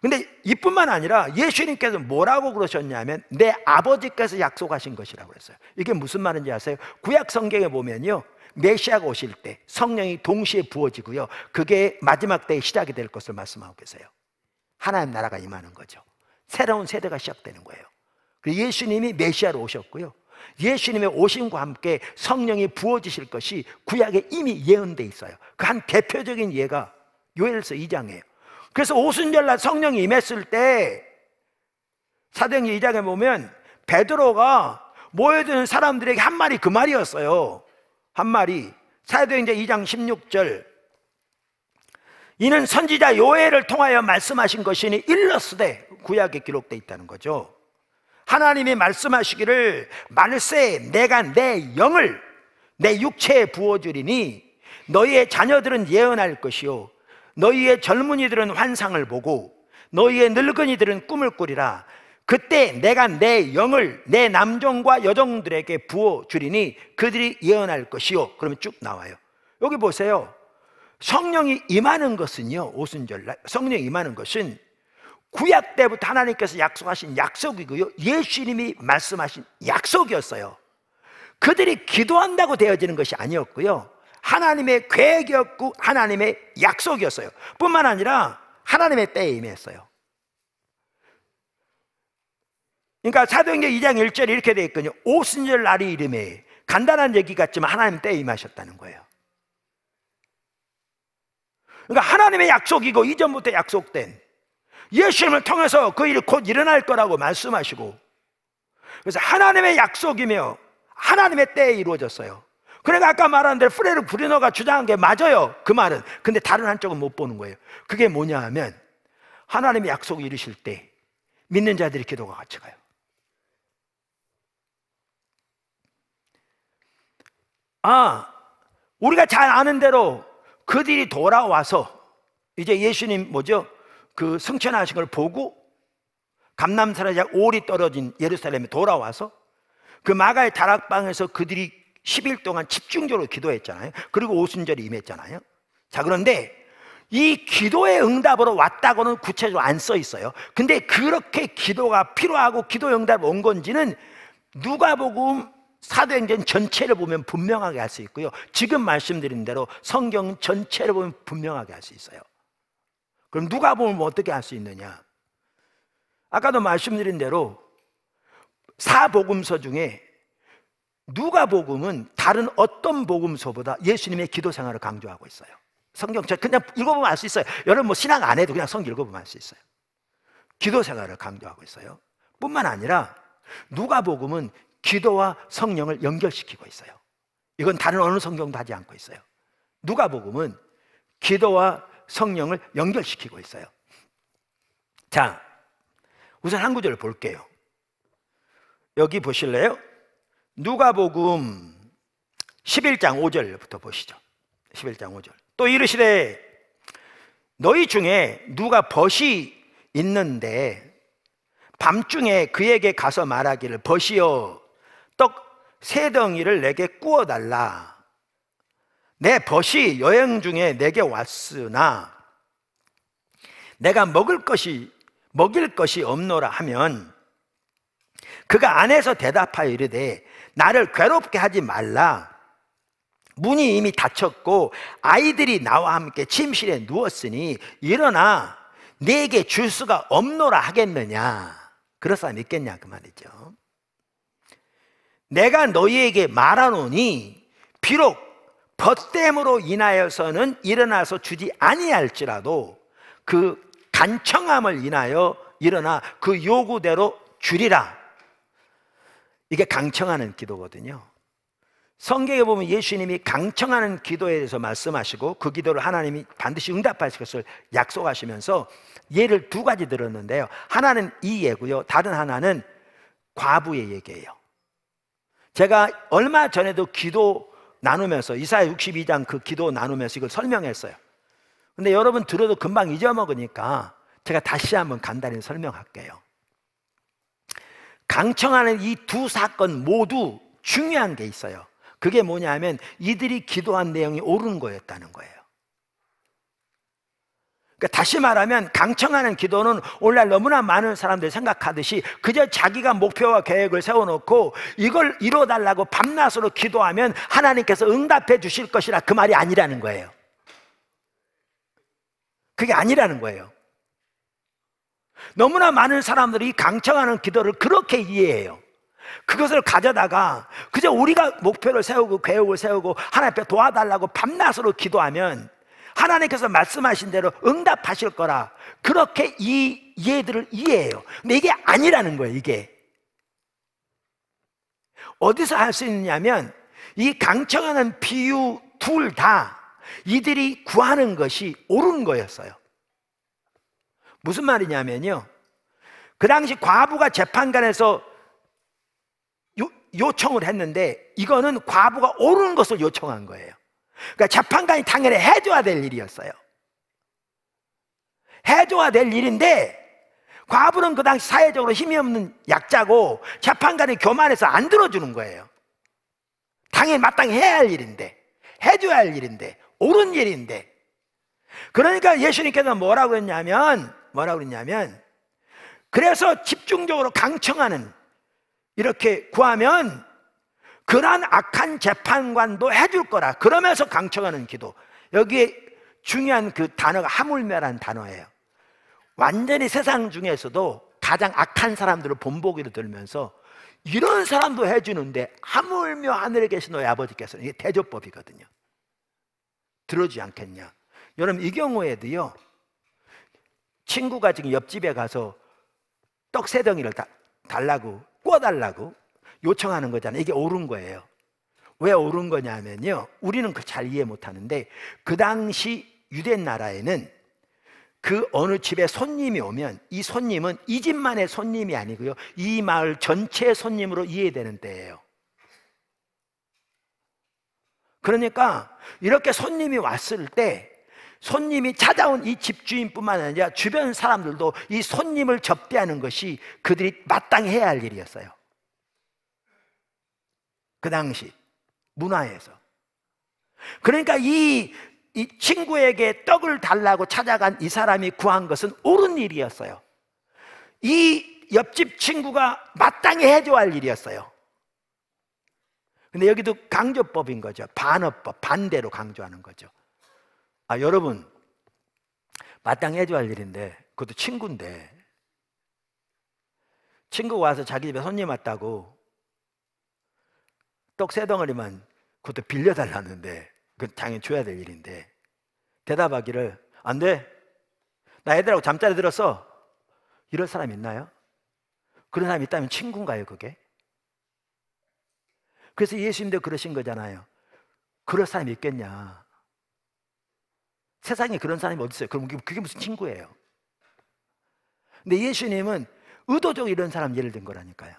근데 이뿐만 아니라 예수님께서 뭐라고 그러셨냐면 내 아버지께서 약속하신 것이라고 그랬어요. 이게 무슨 말인지 아세요? 구약 성경에 보면요, 메시아가 오실 때 성령이 동시에 부어지고요, 그게 마지막 때의 시작이 될 것을 말씀하고 계세요. 하나님 나라가 임하는 거죠. 새로운 세대가 시작되는 거예요. 그리고 예수님이 메시아로 오셨고요, 예수님의 오심과 함께 성령이 부어지실 것이 구약에 이미 예언돼 있어요. 그 한 대표적인 예가 요엘서 2장이에요. 그래서 오순절날 성령이 임했을 때 사도행전 2장에 보면 베드로가 모여드는 사람들에게 한 말이 그 말이었어요. 한 말이 사도행전 2장 16절, 이는 선지자 요엘을 통하여 말씀하신 것이니 일러스되, 구약에 기록되어 있다는 거죠. 하나님이 말씀하시기를 말세 내가 내 영을 내 육체에 부어주리니 너희의 자녀들은 예언할 것이요 너희의 젊은이들은 환상을 보고 너희의 늙은이들은 꿈을 꾸리라. 그때 내가 내 영을 내 남종과 여종들에게 부어주리니 그들이 예언할 것이요. 그러면 쭉 나와요. 여기 보세요. 성령이 임하는 것은요, 오순절날 성령이 임하는 것은 구약 때부터 하나님께서 약속하신 약속이고요, 예수님이 말씀하신 약속이었어요. 그들이 기도한다고 되어지는 것이 아니었고요, 하나님의 계획이었고 하나님의 약속이었어요. 뿐만 아니라 하나님의 때에 임했어요. 그러니까 사도행전 2장 1절에 이렇게 되어 있거든요. 오순절 날이 이름에, 간단한 얘기 같지만 하나님 때에 임하셨다는 거예요. 그러니까 하나님의 약속이고 이전부터 약속된 예수님을 통해서 그 일이 곧 일어날 거라고 말씀하시고, 그래서 하나님의 약속이며 하나님의 때에 이루어졌어요. 그러니까 아까 말한 대로 프레르 브리너가 주장한 게 맞아요, 그 말은. 근데 다른 한쪽은 못 보는 거예요. 그게 뭐냐 하면 하나님의 약속을 이루실 때 믿는 자들의 기도가 같이 가요. 우리가 잘 아는 대로 그들이 돌아와서 이제 예수님 그 승천하신 걸 보고 감람산에 올이 떨어진 예루살렘에 돌아와서 그 마가의 다락방에서 그들이 10일 동안 집중적으로 기도했잖아요. 그리고 오순절이 임했잖아요. 자, 그런데 이 기도의 응답으로 왔다고는 구체적으로 안 써 있어요. 근데 그렇게 기도가 필요하고 기도 응답이 온 건지는 누가복음 사도행전 전체를 보면 분명하게 알 수 있고요, 지금 말씀드린 대로 성경 전체를 보면 분명하게 알 수 있어요. 그럼 누가복음을 어떻게 알 수 있느냐? 아까도 말씀드린 대로 사복음서 중에 누가복음은 다른 어떤 복음서보다 예수님의 기도 생활을 강조하고 있어요. 성경 그냥 읽어보면 알 수 있어요. 여러분 신앙 안 해도 그냥 성경 읽어보면 알 수 있어요. 기도 생활을 강조하고 있어요. 뿐만 아니라 누가복음은 기도와 성령을 연결시키고 있어요. 이건 다른 어느 성경도 하지 않고 있어요. 누가복음은 기도와 성령을 연결시키고 있어요. 자, 우선 한 구절을 볼게요. 여기 보실래요? 누가복음 11장 5절부터 보시죠. 11장 5절. 또 이르시되 너희 중에 누가 벗이 있는데 밤중에 그에게 가서 말하기를 벗이여 떡 3덩이를 내게 구워달라. 내 벗이 여행 중에 내게 왔으나 내가 먹일 것이 없노라 하면 그가 안에서 대답하여 이르되 나를 괴롭게 하지 말라. 문이 이미 닫혔고 아이들이 나와 함께 침실에 누웠으니 일어나 네게 줄 수가 없노라 하겠느냐. 그렇사 믿겠냐 그 말이죠. 내가 너희에게 말하노니 비록 벗됨으로 인하여서는 일어나서 주지 아니할지라도 그 간청함을 인하여 일어나 그 요구대로 주리라. 이게 강청하는 기도거든요. 성경에 보면 예수님이 강청하는 기도에 대해서 말씀하시고 그 기도를 하나님이 반드시 응답하실 것을 약속하시면서 예를 2가지 들었는데요, 하나는 이 예고요, 다른 하나는 과부의 얘기예요. 제가 얼마 전에도 기도 나누면서 이사야 62장 그 기도 나누면서 이걸 설명했어요. 근데 여러분 들어도 금방 잊어먹으니까 제가 다시 한번 간단히 설명할게요. 강청하는 이 2 사건 모두 중요한 게 있어요. 그게 뭐냐면 이들이 기도한 내용이 옳은 거였다는 거예요. 다시 말하면 강청하는 기도는 오늘날 너무나 많은 사람들이 생각하듯이 그저 자기가 목표와 계획을 세워놓고 이걸 이뤄달라고 밤낮으로 기도하면 하나님께서 응답해 주실 것이라, 그 말이 아니라는 거예요. 그게 아니라는 거예요. 너무나 많은 사람들이 이 강청하는 기도를 그렇게 이해해요. 그것을 가져다가 그저 우리가 목표를 세우고 계획을 세우고 하나님 앞에 도와달라고 밤낮으로 기도하면 하나님께서 말씀하신 대로 응답하실 거라, 그렇게 이 이해들을 이해해요. 근데 이게 아니라는 거예요. 이게 어디서 할 수 있느냐면 이 강청하는 비유 둘 다 이들이 구하는 것이 옳은 거였어요. 무슨 말이냐면요, 그 당시 과부가 재판관에서 요청을 했는데 이거는 과부가 옳은 것을 요청한 거예요. 그러니까 재판관이 당연히 해줘야 될 일이었어요. 해줘야 될 일인데 과부는 그 당시 사회적으로 힘이 없는 약자고 재판관이 교만해서 안 들어주는 거예요. 당연히 마땅히 해야 할 일인데, 해줘야 할 일인데, 옳은 일인데. 그러니까 예수님께서 뭐라고 했냐면 그래서 집중적으로 강청하는, 이렇게 구하면 그러한 악한 재판관도 해줄 거라, 그러면서 강청하는 기도. 여기에 중요한 그 단어가 하물며라는 단어예요. 완전히 세상 중에서도 가장 악한 사람들을 본보기로 들면서 이런 사람도 해주는데 하물며 하늘에 계신 너희 아버지께서는, 이게 대조법이거든요. 들어주지 않겠냐. 여러분, 이 경우에도요, 친구가 지금 옆집에 가서 떡 3덩이를 달라고, 구워달라고 요청하는 거잖아요. 이게 옳은 거예요. 왜 옳은 거냐면요, 우리는 그 잘 이해 못하는데 그 당시 유대 나라에는 그 어느 집에 손님이 오면 이 손님은 이 집만의 손님이 아니고요, 이 마을 전체의 손님으로 이해되는 때예요. 그러니까 이렇게 손님이 왔을 때 손님이 찾아온 이 집주인뿐만 아니라 주변 사람들도 이 손님을 접대하는 것이 그들이 마땅히 해야 할 일이었어요. 그 당시 문화에서. 그러니까 이 친구에게 떡을 달라고 찾아간 이 사람이 구한 것은 옳은 일이었어요. 이 옆집 친구가 마땅히 해줘야 할 일이었어요. 근데 여기도 강조법인 거죠. 반어법, 반대로 강조하는 거죠. 아, 여러분, 마땅히 해줘야 할 일인데, 그것도 친구인데, 친구가 와서 자기 집에 손님 왔다고 떡 3덩어리만 그것도 빌려달라는데, 그건 당연히 줘야 될 일인데 대답하기를 안 돼, 나 애들하고 잠자리 들었어, 이럴 사람 있나요? 그런 사람 있다면 친구인가요, 그게? 그래서 예수님도 그러신 거잖아요. 그럴 사람이 있겠냐. 세상에 그런 사람이 어디 있어요? 그럼 그게 무슨 친구예요? 근데 예수님은 의도적으로 이런 사람 예를 든 거라니까요.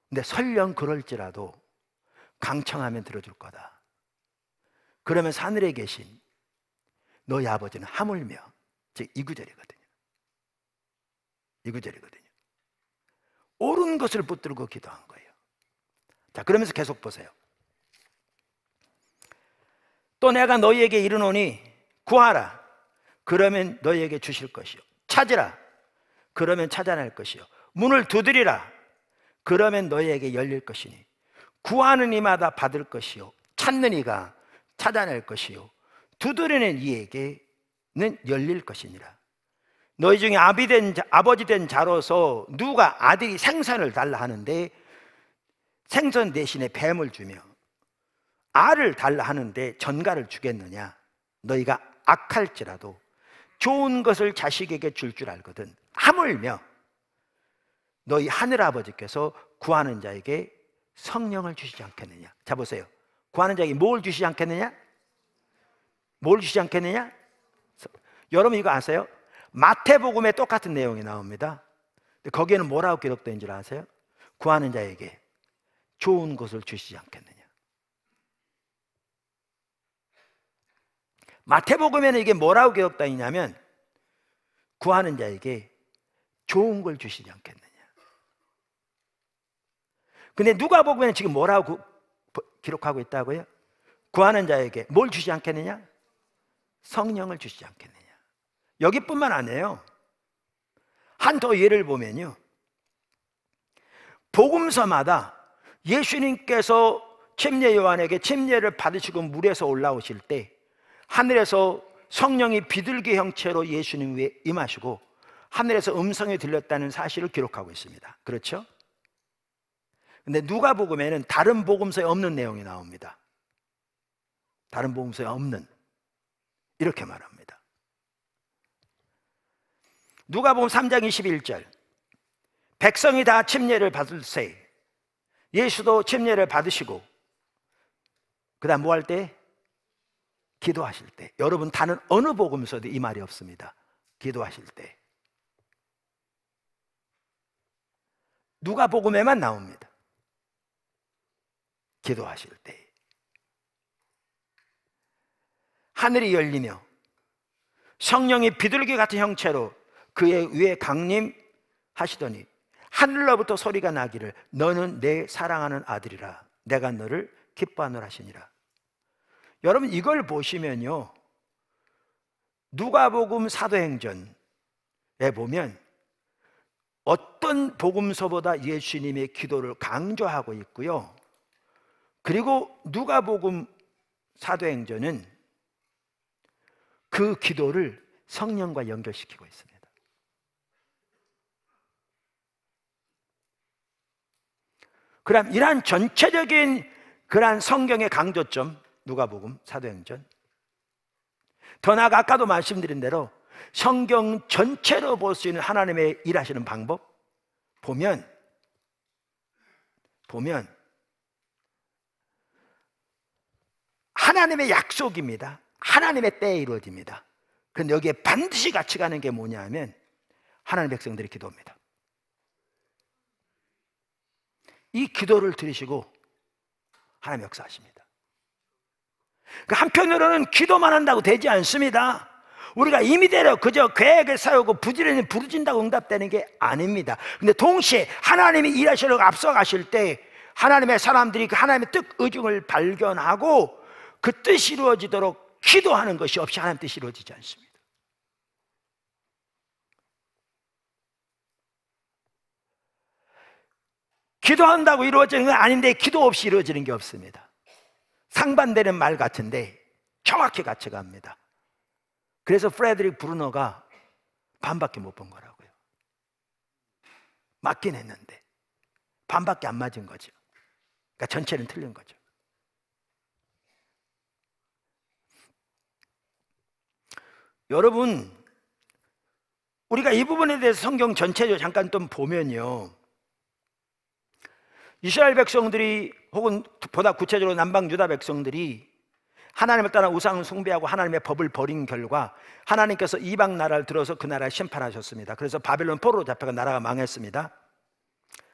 근데 설령 그럴지라도 강청하면 들어줄 거다. 그러면서 하늘에 계신 너희 아버지는 하물며, 즉 2구절이거든요. 2구절이거든요. 옳은 것을 붙들고 기도한 거예요. 자, 그러면서 계속 보세요. 또 내가 너희에게 이르노니 구하라, 그러면 너희에게 주실 것이요. 찾으라, 그러면 찾아낼 것이요. 문을 두드리라, 그러면 너희에게 열릴 것이니 구하는 이마다 받을 것이요, 찾는 이가 찾아낼 것이요, 두드리는 이에게는 열릴 것이니라. 너희 중에 아버지 된 자로서 누가 아들이 생선을 달라 하는데 생선 대신에 뱀을 주며 알을 달라 하는데 전갈을 주겠느냐? 너희가 악할지라도 좋은 것을 자식에게 줄 알거든 하물며 너희 하늘아버지께서 구하는 자에게 성령을 주시지 않겠느냐. 자, 보세요. 구하는 자에게 뭘 주시지 않겠느냐? 뭘 주시지 않겠느냐? 여러분 이거 아세요? 마태복음에 똑같은 내용이 나옵니다. 거기에는 뭐라고 기록된 줄 아세요? 구하는 자에게 좋은 것을 주시지 않겠느냐. 마태복음에는 이게 뭐라고 기록되어 있냐면 구하는 자에게 좋은 걸 주시지 않겠느냐. 근데 누가복음에는 지금 뭐라고 기록하고 있다고요? 구하는 자에게 뭘 주시지 않겠느냐? 성령을 주시지 않겠느냐. 여기뿐만 아니에요. 한 더 예를 보면요, 복음서마다 예수님께서 침례 요한에게 침례를 받으시고 물에서 올라오실 때 하늘에서 성령이 비둘기 형체로 예수님 위에 임하시고 하늘에서 음성이 들렸다는 사실을 기록하고 있습니다. 그렇죠? 근데 누가복음에는 다른 복음서에 없는 내용이 나옵니다. 다른 복음서에 없는, 이렇게 말합니다. 누가복음 3장 21절, 백성이 다 침례를 받을 새 예수도 침례를 받으시고 그 다음 뭐 할 때? 기도하실 때. 여러분, 다른 어느 복음서도 이 말이 없습니다. 기도하실 때. 누가복음에만 나옵니다. 기도하실 때. 하늘이 열리며 성령이 비둘기 같은 형체로 그의 위에 강림하시더니 하늘로부터 소리가 나기를 너는 내 사랑하는 아들이라 내가 너를 기뻐하노라 하시니라. 여러분, 이걸 보시면요, 누가복음 사도행전에 보면 어떤 복음서보다 예수님의 기도를 강조하고 있고요, 그리고 누가복음 사도행전은 그 기도를 성령과 연결시키고 있습니다. 그럼 이러한 전체적인 그러한 성경의 강조점, 누가복음 사도행전, 더 나아가 아까도 말씀드린 대로 성경 전체로 볼 수 있는 하나님의 일하시는 방법 보면 하나님의 약속입니다. 하나님의 때에 이루어집니다. 그런데 여기에 반드시 같이 가는 게 뭐냐 하면 하나님의 백성들의 기도입니다. 이 기도를 들으시고 하나님 역사하십니다. 한편으로는 기도만 한다고 되지 않습니다. 우리가 임의대로 그저 계획을 세우고 부지런히 부르진다고 응답되는 게 아닙니다. 근데 동시에 하나님이 일하시려고 앞서가실 때 하나님의 사람들이 그 하나님의 뜻, 의중을 발견하고 그 뜻이 이루어지도록 기도하는 것이 없이 하나님 뜻이 이루어지지 않습니다. 기도한다고 이루어지는 건 아닌데 기도 없이 이루어지는 게 없습니다. 상반되는 말 같은데 정확히 같이 갑니다. 그래서 프레드릭 브루너가 반밖에 못 본 거라고요. 맞긴 했는데 반밖에 안 맞은 거죠. 그러니까 전체는 틀린 거죠. 여러분, 우리가 이 부분에 대해서 성경 전체적으로 잠깐 좀 보면요, 이스라엘 백성들이 혹은 보다 구체적으로 남방 유다 백성들이 하나님을 따라 우상을 숭배하고 하나님의 법을 버린 결과 하나님께서 이방 나라를 들어서 그 나라를 심판하셨습니다. 그래서 바벨론 포로로 잡혀가 나라가 망했습니다.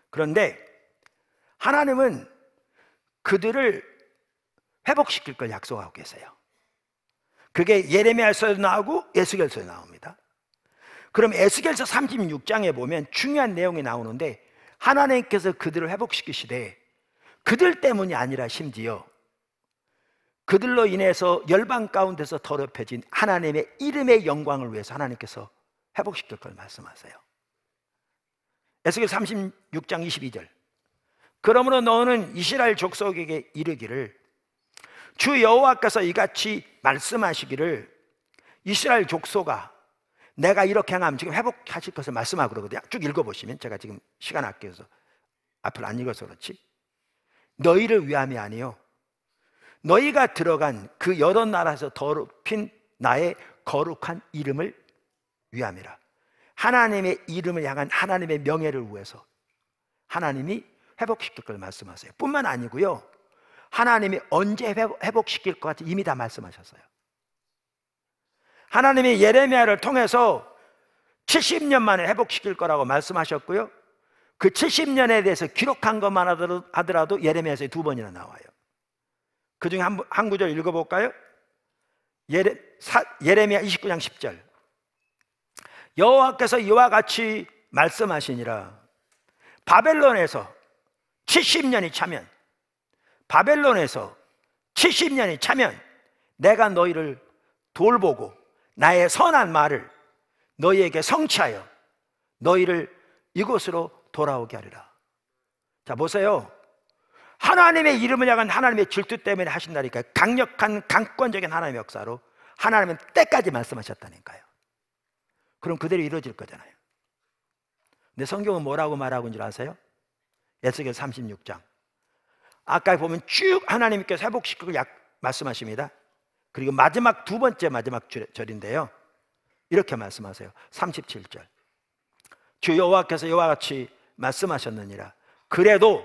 그런데 하나님은 그들을 회복시킬 걸 약속하고 계세요. 그게 예레미야서에도 나오고 에스겔서에 나옵니다. 그럼 에스겔서 36장에 보면 중요한 내용이 나오는데 하나님께서 그들을 회복시키시되 그들 때문이 아니라 심지어 그들로 인해서 열방 가운데서 더럽혀진 하나님의 이름의 영광을 위해서 하나님께서 회복시킬 걸 말씀하세요. 에스겔 36장 22절, 그러므로 너는 이스라엘 족속에게 이르기를 주 여호와께서 이같이 말씀하시기를 이스라엘 족속아 내가 이렇게 행하면, 지금 회복하실 것을 말씀하고 그러거든요. 쭉 읽어보시면, 제가 지금 시간 아껴서 앞을 안 읽어서 그렇지, 너희를 위함이 아니요 너희가 들어간 그 여러 나라에서 더럽힌 나의 거룩한 이름을 위함이라. 하나님의 이름을 향한 하나님의 명예를 위해서 하나님이 회복시킬 걸 말씀하세요. 뿐만 아니고요, 하나님이 언제 회복시킬 것 같이 이미 다 말씀하셨어요. 하나님이 예레미야를 통해서 70년 만에 회복시킬 거라고 말씀하셨고요, 그 70년에 대해서 기록한 것만 하더라도 예레미야서에 2번이나 나와요. 그 중에 한 구절 읽어볼까요? 예레미야 29장 10절, 여호와께서 이와 같이 말씀하시니라. 바벨론에서 70년이 차면, 바벨론에서 70년이 차면 내가 너희를 돌보고 나의 선한 말을 너희에게 성취하여 너희를 이곳으로 돌아오게 하리라. 자, 보세요. 하나님의 이름을 향한 하나님의 질투 때문에 하신다니까요. 강력한 강권적인 하나님의 역사로 하나님은 때까지 말씀하셨다니까요. 그럼 그대로 이루어질 거잖아요. 근데 성경은 뭐라고 말하고 있는 줄 아세요? 에스겔 36장. 아까 보면 쭉 하나님께서 회복시키고 말씀하십니다. 그리고 마지막 두 번째 마지막 절인데요, 이렇게 말씀하세요. 37절. 주 여호와께서 이와 같이 말씀하셨느니라. 그래도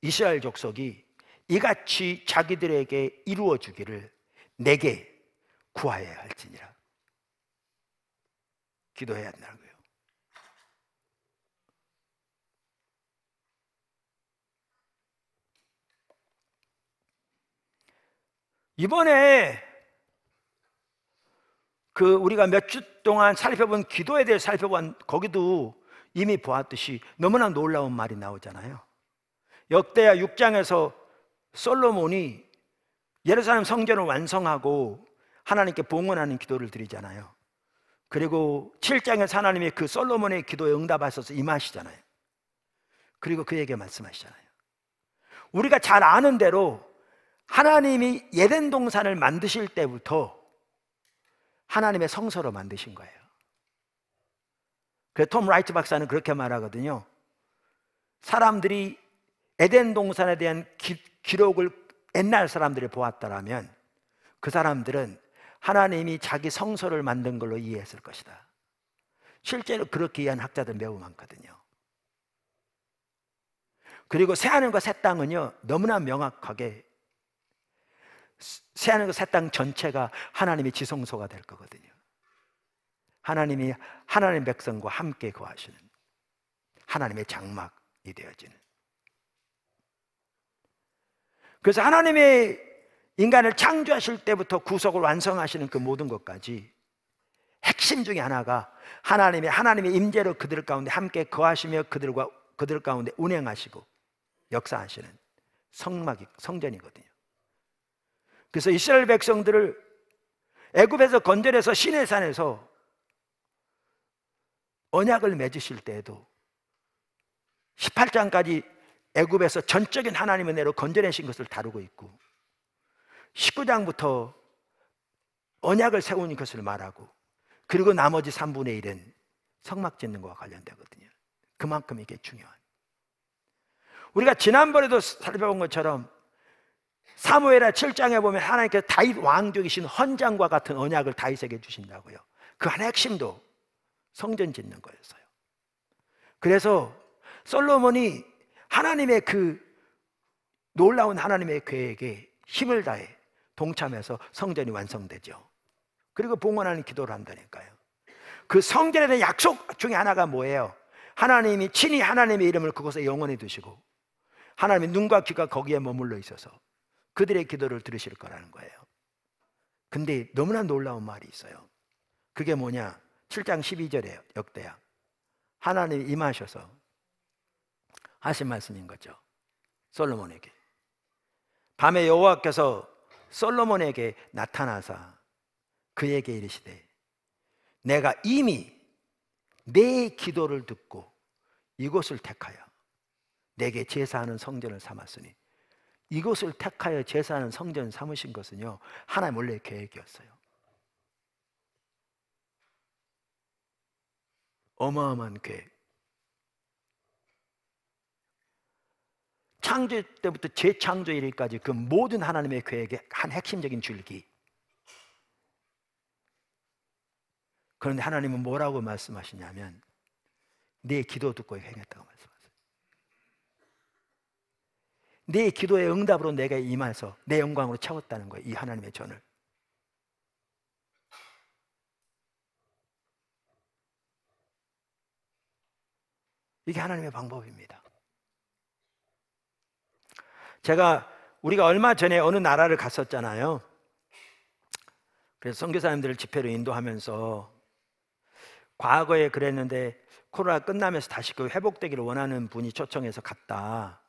이스라엘 족속이 이같이 자기들에게 이루어 주기를 내게 구하여야 할지니라. 기도해야 한다고요. 이번에 우리가 몇 주 동안 살펴본 기도에 대해 살펴본 거기도 이미 보았듯이 너무나 놀라운 말이 나오잖아요. 역대하 6장에서 솔로몬이 예루살렘 성전을 완성하고 하나님께 봉헌하는 기도를 드리잖아요. 그리고 7장에서 하나님이 그 솔로몬의 기도에 응답하셔서 임하시잖아요. 그리고 그에게 말씀하시잖아요. 우리가 잘 아는 대로 하나님이 에덴 동산을 만드실 때부터 하나님의 성소로 만드신 거예요. 그래서 톰 라이트 박사는 그렇게 말하거든요. 사람들이 에덴 동산에 대한 기록을 옛날 사람들이 보았다라면 그 사람들은 하나님이 자기 성소를 만든 걸로 이해했을 것이다. 실제로 그렇게 이해한 학자들 매우 많거든요. 그리고 새하늘과 새 땅은요, 너무나 명확하게 새하늘과 새 땅 전체가 하나님의 지성소가 될 거거든요. 하나님이 하나님의 백성과 함께 거하시는 하나님의 장막이 되어지는. 그래서 하나님의 인간을 창조하실 때부터 구속을 완성하시는 그 모든 것까지 핵심 중에 하나가 하나님의 임재로 그들 가운데 함께 거하시며 그들 가운데 운행하시고 역사하시는 성전이거든요. 그래서 이스라엘 백성들을 애굽에서 건져내서 시내산에서 언약을 맺으실 때에도 18장까지 애굽에서 전적인 하나님의 은혜로 건져내신 것을 다루고 있고 19장부터 언약을 세우는 것을 말하고 그리고 나머지 3분의 1은 성막 짓는 것과 관련되거든요. 그만큼 이게 중요한. 우리가 지난번에도 살펴본 것처럼 사무엘하 7장에 보면 하나님께서 다윗 왕족이신 헌장과 같은 언약을 다윗에게 주신다고요. 그 하나의 핵심도 성전 짓는 거였어요. 그래서 솔로몬이 하나님의 그 놀라운 하나님의 계획에 힘을 다해 동참해서 성전이 완성되죠. 그리고 봉헌하는 기도를 한다니까요. 그 성전에 대한 약속 중에 하나가 뭐예요? 하나님이 친히 하나님의 이름을 그곳에 영원히 두시고 하나님의 눈과 귀가 거기에 머물러 있어서 그들의 기도를 들으실 거라는 거예요. 근데 너무나 놀라운 말이 있어요. 그게 뭐냐? 7장 12절에요. 역대하. 하나님이 임하셔서 하신 말씀인 거죠. 솔로몬에게. 밤에 여호와께서 솔로몬에게 나타나사 그에게 이르시되 내가 이미 내 기도를 듣고 이곳을 택하여 내게 제사하는 성전을 삼았으니, 이곳을 택하여 제사하는 성전 삼으신 것은요, 하나님 원래 계획이었어요. 어마어마한 계획. 창조 때부터 재창조 일까지 그 모든 하나님의 계획의 한 핵심적인 줄기. 그런데 하나님은 뭐라고 말씀하시냐면 네 기도 듣고 행했다고 말씀하세요. 네 기도의 응답으로 내가 임해서 내 영광으로 채웠다는 거예요. 이 하나님의 전을. 이게 하나님의 방법입니다. 우리가 얼마 전에 어느 나라를 갔었잖아요. 그래서 선교사님들을 집회로 인도하면서 과거에 그랬는데 코로나 끝나면서 다시 그 회복되기를 원하는 분이 초청해서 갔다.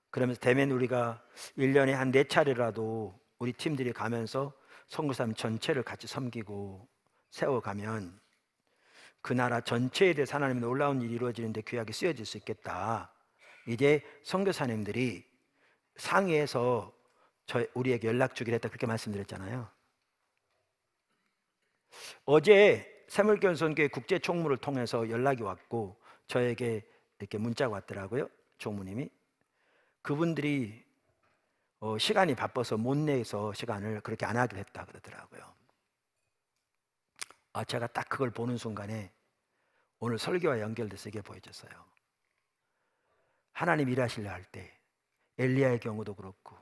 그러면서 대면 우리가 1년에 한 4차례라도 우리 팀들이 가면서 선교사님 전체를 같이 섬기고 세워가면 그 나라 전체에 대해서 하나님의 놀라운 일이 이루어지는데 귀하게 쓰여질 수 있겠다. 이제 선교사님들이 상의해서 우리에게 연락 주기로 했다, 그렇게 말씀드렸잖아요. 어제 새물교회 선교회 국제 총무를 통해서 연락이 왔고 저에게 이렇게 문자가 왔더라고요. 총무님이. 그분들이 시간이 바빠서 못 내서 시간을 그렇게 안 하기로 했다 그러더라고요. 제가 딱 그걸 보는 순간에 오늘 설교와 연결돼서 이게 보여졌어요. 하나님 일하시려 할 때 엘리야의 경우도 그렇고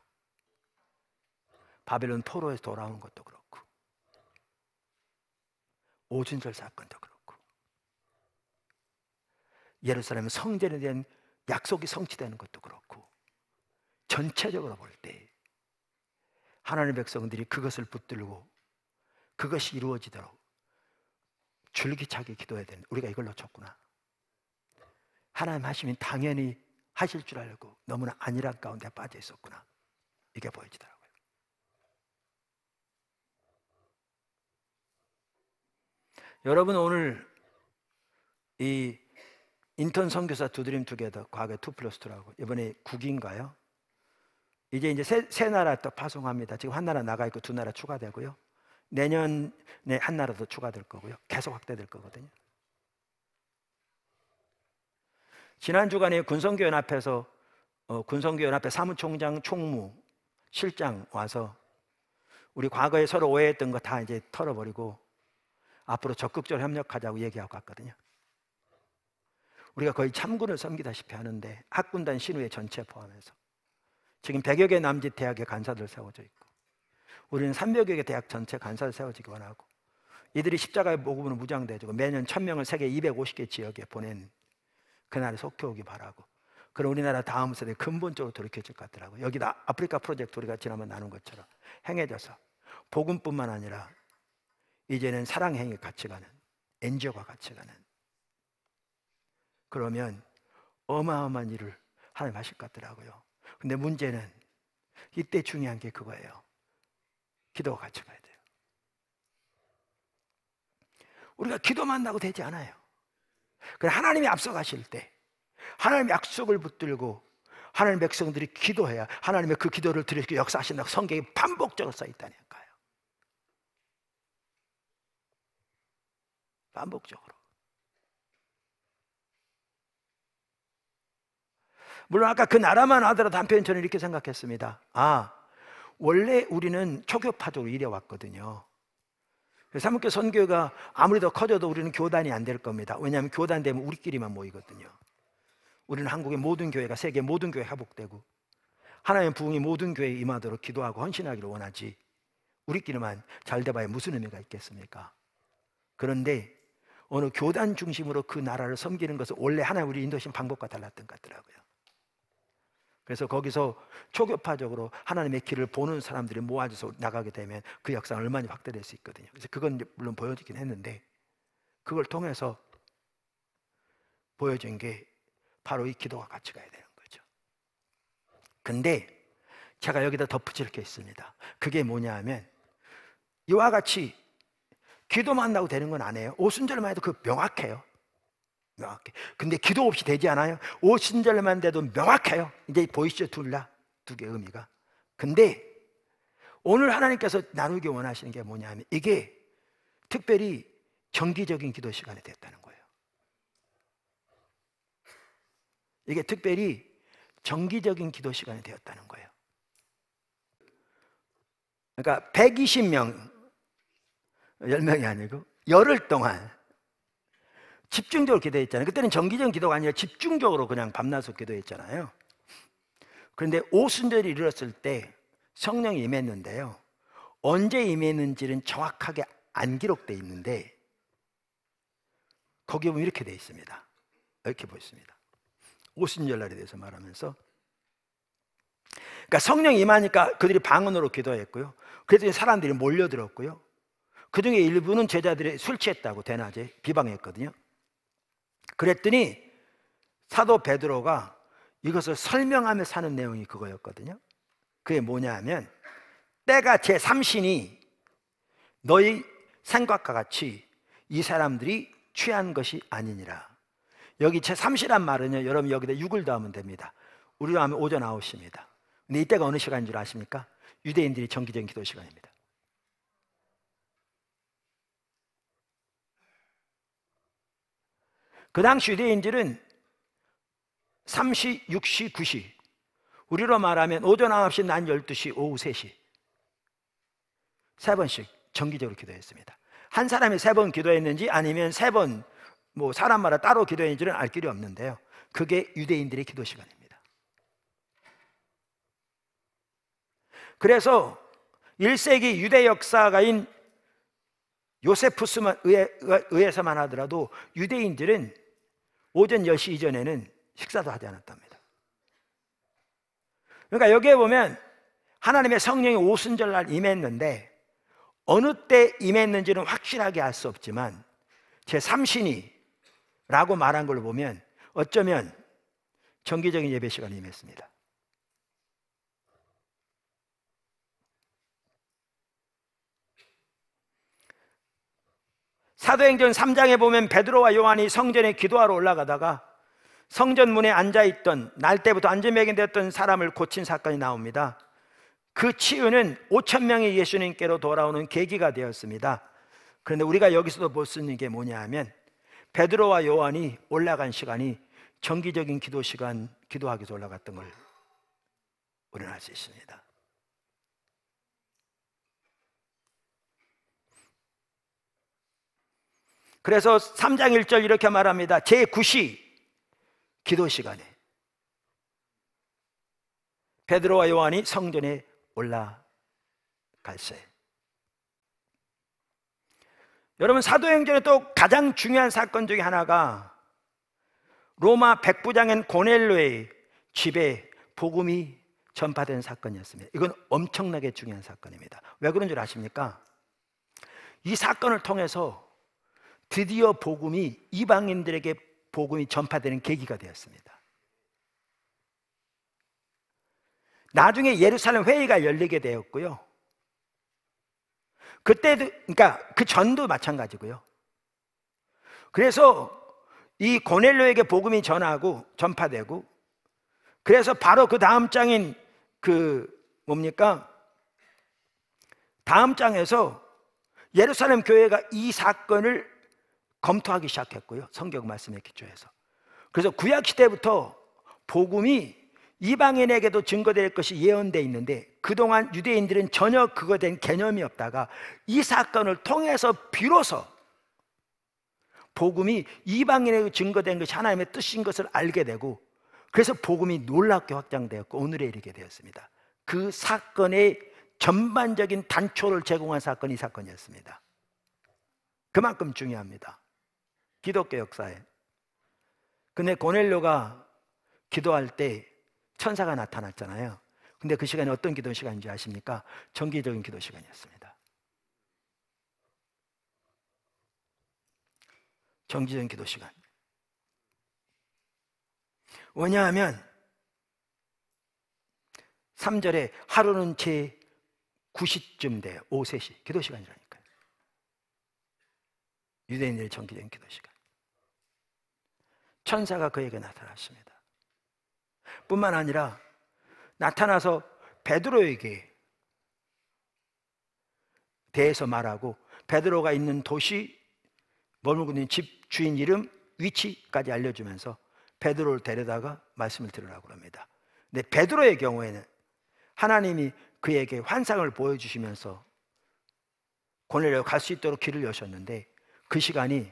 바벨론 포로에서 돌아오는 것도 그렇고 오순절 사건도 그렇고 예루살렘 성전에 대한 약속이 성취되는 것도 그렇고 전체적으로 볼 때 하나님의 백성들이 그것을 붙들고 그것이 이루어지도록 줄기차게 기도해야 되는데 우리가 이걸 놓쳤구나. 하나님 하시면 당연히 하실 줄 알고 너무나 안일한 가운데 빠져 있었구나. 이게 보여지더라고요. 여러분, 오늘 이 인턴 선교사 두드림 투게더, 과거에 2+2라고 이번에 9기인가요? 이제 세 나라 또 파송합니다. 지금 한 나라 나가 있고 2나라 추가되고요. 내년에 한 나라 더 추가될 거고요. 계속 확대될 거거든요. 지난 주간에 군선교연합에서 군선교연합회 사무총장, 총무, 실장 와서 우리 과거에 서로 오해했던 거 다 이제 털어버리고 앞으로 적극적으로 협력하자고 얘기하고 갔거든요. 우리가 거의 참군을 섬기다시피 하는데 학군단 신우회 전체 포함해서 지금 100여 개 남짓 대학에 간사들 세워져 있고 우리는 300여 개 대학 전체 간사를 세워지기 원하고 이들이 십자가의 복음으로 무장돼주고 매년 1000명을 세계 250개 지역에 보낸 그날에 속해오기 바라고. 그럼 우리나라 다음 세대 근본적으로 돌이켜질 것 같더라고요. 여기다 아프리카 프로젝트 우리가 지난번 나눈 것처럼 행해져서 복음뿐만 아니라 이제는 사랑행위 같이 가는 NGO가 같이 가는, 그러면 어마어마한 일을 하나님 하실 것 같더라고요. 근데 문제는 이때 중요한 게 그거예요. 기도가 같이 가야 돼요. 우리가 기도만 한다고 되지 않아요. 하나님이 앞서가실 때 하나님의 약속을 붙들고 하나님의 백성들이 기도해야 하나님의 그 기도를 들으시고 역사하신다고 성경에 반복적으로 써있다니까요. 반복적으로. 물론 아까 그 나라만 하더라도 한편 저는 이렇게 생각했습니다. 원래 우리는 초교파적으로 이래왔거든요. 사무교 선교가 아무리 더 커져도 우리는 교단이 안 될 겁니다. 왜냐하면 교단 되면 우리끼리만 모이거든요. 우리는 한국의 모든 교회가 세계 모든 교회 회복되고 하나님의 부흥이 모든 교회에 임하도록 기도하고 헌신하기를 원하지 우리끼리만 잘 돼봐야 무슨 의미가 있겠습니까? 그런데 어느 교단 중심으로 그 나라를 섬기는 것은 원래 하나님 우리 인도신 방법과 달랐던 것 같더라고요. 그래서 거기서 초교파적으로 하나님의 길을 보는 사람들이 모아져서 나가게 되면 그 역사는 얼마나 확대될 수 있거든요. 그래서 그건 물론 보여지긴 했는데 그걸 통해서 보여준 게 바로 이 기도가 같이 가야 되는 거죠. 근데 제가 여기다 덧붙일 게 있습니다. 그게 뭐냐 하면 이와 같이 기도만 한다고 되는 건 아니에요. 오순절만 해도 그 명확해요. 명확해. 근데 기도 없이 되지 않아요. 오순절만 돼도 명확해요. 이제 보이시죠? 두 개의 의미가. 근데 오늘 하나님께서 나누기 원하시는 게 뭐냐 하면 이게 특별히 정기적인 기도 시간이 됐다는 거예요. 이게 특별히 정기적인 기도 시간이 되었다는 거예요. 그러니까 120명 10명이 아니고 열흘 동안 집중적으로 기도했잖아요. 그때는 정기적인 기도가 아니라 집중적으로 그냥 밤낮으로 기도했잖아요. 그런데 오순절이 이르렀을 때 성령이 임했는데요. 언제 임했는지는 정확하게 안 기록되어 있는데 거기 보면 이렇게 되어 있습니다. 이렇게 보였습니다. 오순절날에 대해서 말하면서 그러니까 성령이 임하니까 그들이 방언으로 기도했고요. 그래서 사람들이 몰려들었고요. 그중에 일부는 제자들이 술 취했다고 대낮에 비방했거든요. 그랬더니 사도 베드로가 이것을 설명하며 사는 내용이 그거였거든요. 그게 뭐냐 하면 때가 제3신이 너희 생각과 같이 이 사람들이 취한 것이 아니니라. 여기 제3시란 말은요, 여러분 여기다 6을 더하면 됩니다. 우리로 하면 오전 9시입니다. 근데 이때가 어느 시간인 줄 아십니까? 유대인들이 정기적인 기도 시간입니다. 그 당시 유대인들은 3시, 6시, 9시, 우리로 말하면 오전 9시, 낮 12시, 오후 3시 3번씩 정기적으로 기도했습니다. 한 사람이 3번 기도했는지 아니면 3번 뭐 사람마다 따로 기도했는지는 알 길이 없는데요, 그게 유대인들의 기도 시간입니다. 그래서 1세기 유대 역사가인 요세푸스만 의해서만 하더라도 유대인들은 오전 10시 이전에는 식사도 하지 않았답니다. 그러니까 여기에 보면 하나님의 성령이 오순절날 임했는데 어느 때 임했는지는 확실하게 알 수 없지만 제3신이 라고 말한 걸 보면 어쩌면 정기적인 예배 시간에 임했습니다. 사도행전 3장에 보면 베드로와 요한이 성전에 기도하러 올라가다가 성전 문에 앉아있던, 날 때부터 안전병이 되었던 사람을 고친 사건이 나옵니다. 그 치유는 5,000명이 예수님께로 돌아오는 계기가 되었습니다. 그런데 우리가 여기서도 볼 수 있는 게 뭐냐 하면 베드로와 요한이 올라간 시간이 정기적인 기도 시간, 기도하기 위해서 올라갔던 걸 우리는 알 수 있습니다. 그래서 3장 1절 이렇게 말합니다. 제9시 기도 시간에 베드로와 요한이 성전에 올라갈세. 여러분, 사도행전에 또 가장 중요한 사건 중에 하나가 로마 백부장인 고넬료의 집에 복음이 전파된 사건이었습니다. 이건 엄청나게 중요한 사건입니다. 왜 그런 줄 아십니까? 이 사건을 통해서 드디어 복음이, 이방인들에게 복음이 전파되는 계기가 되었습니다. 나중에 예루살렘 회의가 열리게 되었고요, 그때도, 그러니까 그 전도 마찬가지고요. 그래서 이 고넬료에게 복음이 전파되고, 그래서 바로 그 다음 장인 다음 장에서 예루살렘 교회가 이 사건을 검토하기 시작했고요, 성경 말씀에 기초해서. 그래서 구약 시대부터 복음이 이방인에게도 증거될 것이 예언되어 있는데 그동안 유대인들은 전혀 그거에 대한 개념이 없다가 이 사건을 통해서 비로소 복음이 이방인에게 증거된 것이 하나님의 뜻인 것을 알게 되고, 그래서 복음이 놀랍게 확장되었고 오늘에 이르게 되었습니다. 그 사건의 전반적인 단초를 제공한 사건이 이 사건이었습니다. 그만큼 중요합니다, 기독교 역사에. 근데 고넬료가 기도할 때 천사가 나타났잖아요. 근데 그 시간이 어떤 기도 시간인지 아십니까? 정기적인 기도 시간이었습니다. 정기적인 기도 시간. 왜냐하면 3절에 하루는 제 9시쯤 돼요. 오후 3시 기도 시간이라니까요. 유대인들의 정기적인 기도 시간. 천사가 그에게 나타났습니다. 뿐만 아니라 나타나서 베드로에게 대해서 말하고, 베드로가 있는 도시, 머물고 있는 집 주인 이름, 위치까지 알려주면서 베드로를 데려다가 말씀을 들으라고 합니다. 근데 베드로의 경우에는 하나님이 그에게 환상을 보여주시면서 고넬료가 갈 수 있도록 길을 여셨는데 그 시간이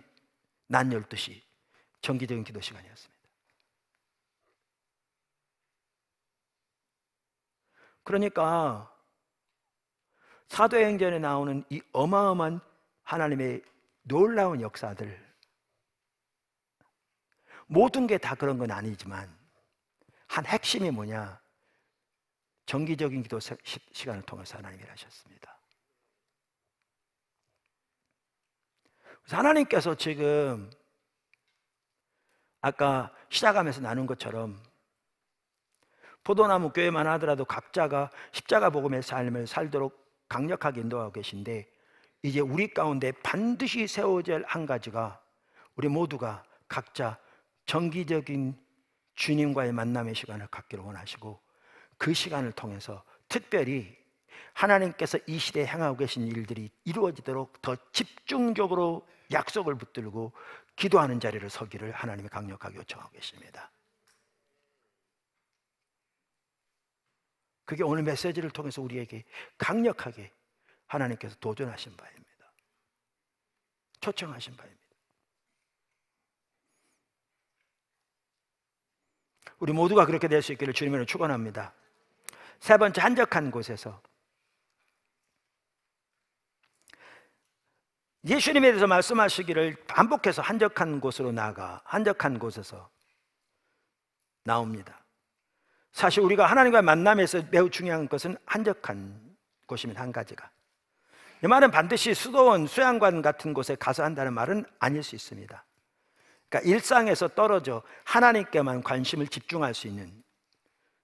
낮 12시 정기적인 기도 시간이었습니다. 그러니까 사도행전에 나오는 이 어마어마한 하나님의 놀라운 역사들, 모든 게 다 그런 건 아니지만 한 핵심이 뭐냐? 정기적인 기도 시간을 통해서 하나님이 하셨습니다. 그래서 하나님께서 지금 아까 시작하면서 나눈 것처럼 포도나무 교회만 하더라도 각자가 십자가 복음의 삶을 살도록 강력하게 인도하고 계신데, 이제 우리 가운데 반드시 세워질 한 가지가 우리 모두가 각자 정기적인 주님과의 만남의 시간을 갖기를 원하시고, 그 시간을 통해서 특별히 하나님께서 이 시대에 행하고 계신 일들이 이루어지도록 더 집중적으로 약속을 붙들고 기도하는 자리를 서기를 하나님이 강력하게 요청하고 계십니다. 그게 오늘 메시지를 통해서 우리에게 강력하게 하나님께서 도전하신 바입니다. 초청하신 바입니다. 우리 모두가 그렇게 될 수 있기를 주님으로 축원합니다. 세 번째, 한적한 곳에서. 예수님에 대해서 말씀하시기를 반복해서 한적한 곳으로 나가, 한적한 곳에서 나옵니다. 사실 우리가 하나님과의 만남에서 매우 중요한 것은 한적한 곳입니다. 한 가지가. 이 말은 반드시 수도원, 수양관 같은 곳에 가서 한다는 말은 아닐 수 있습니다. 그러니까 일상에서 떨어져 하나님께만 관심을 집중할 수 있는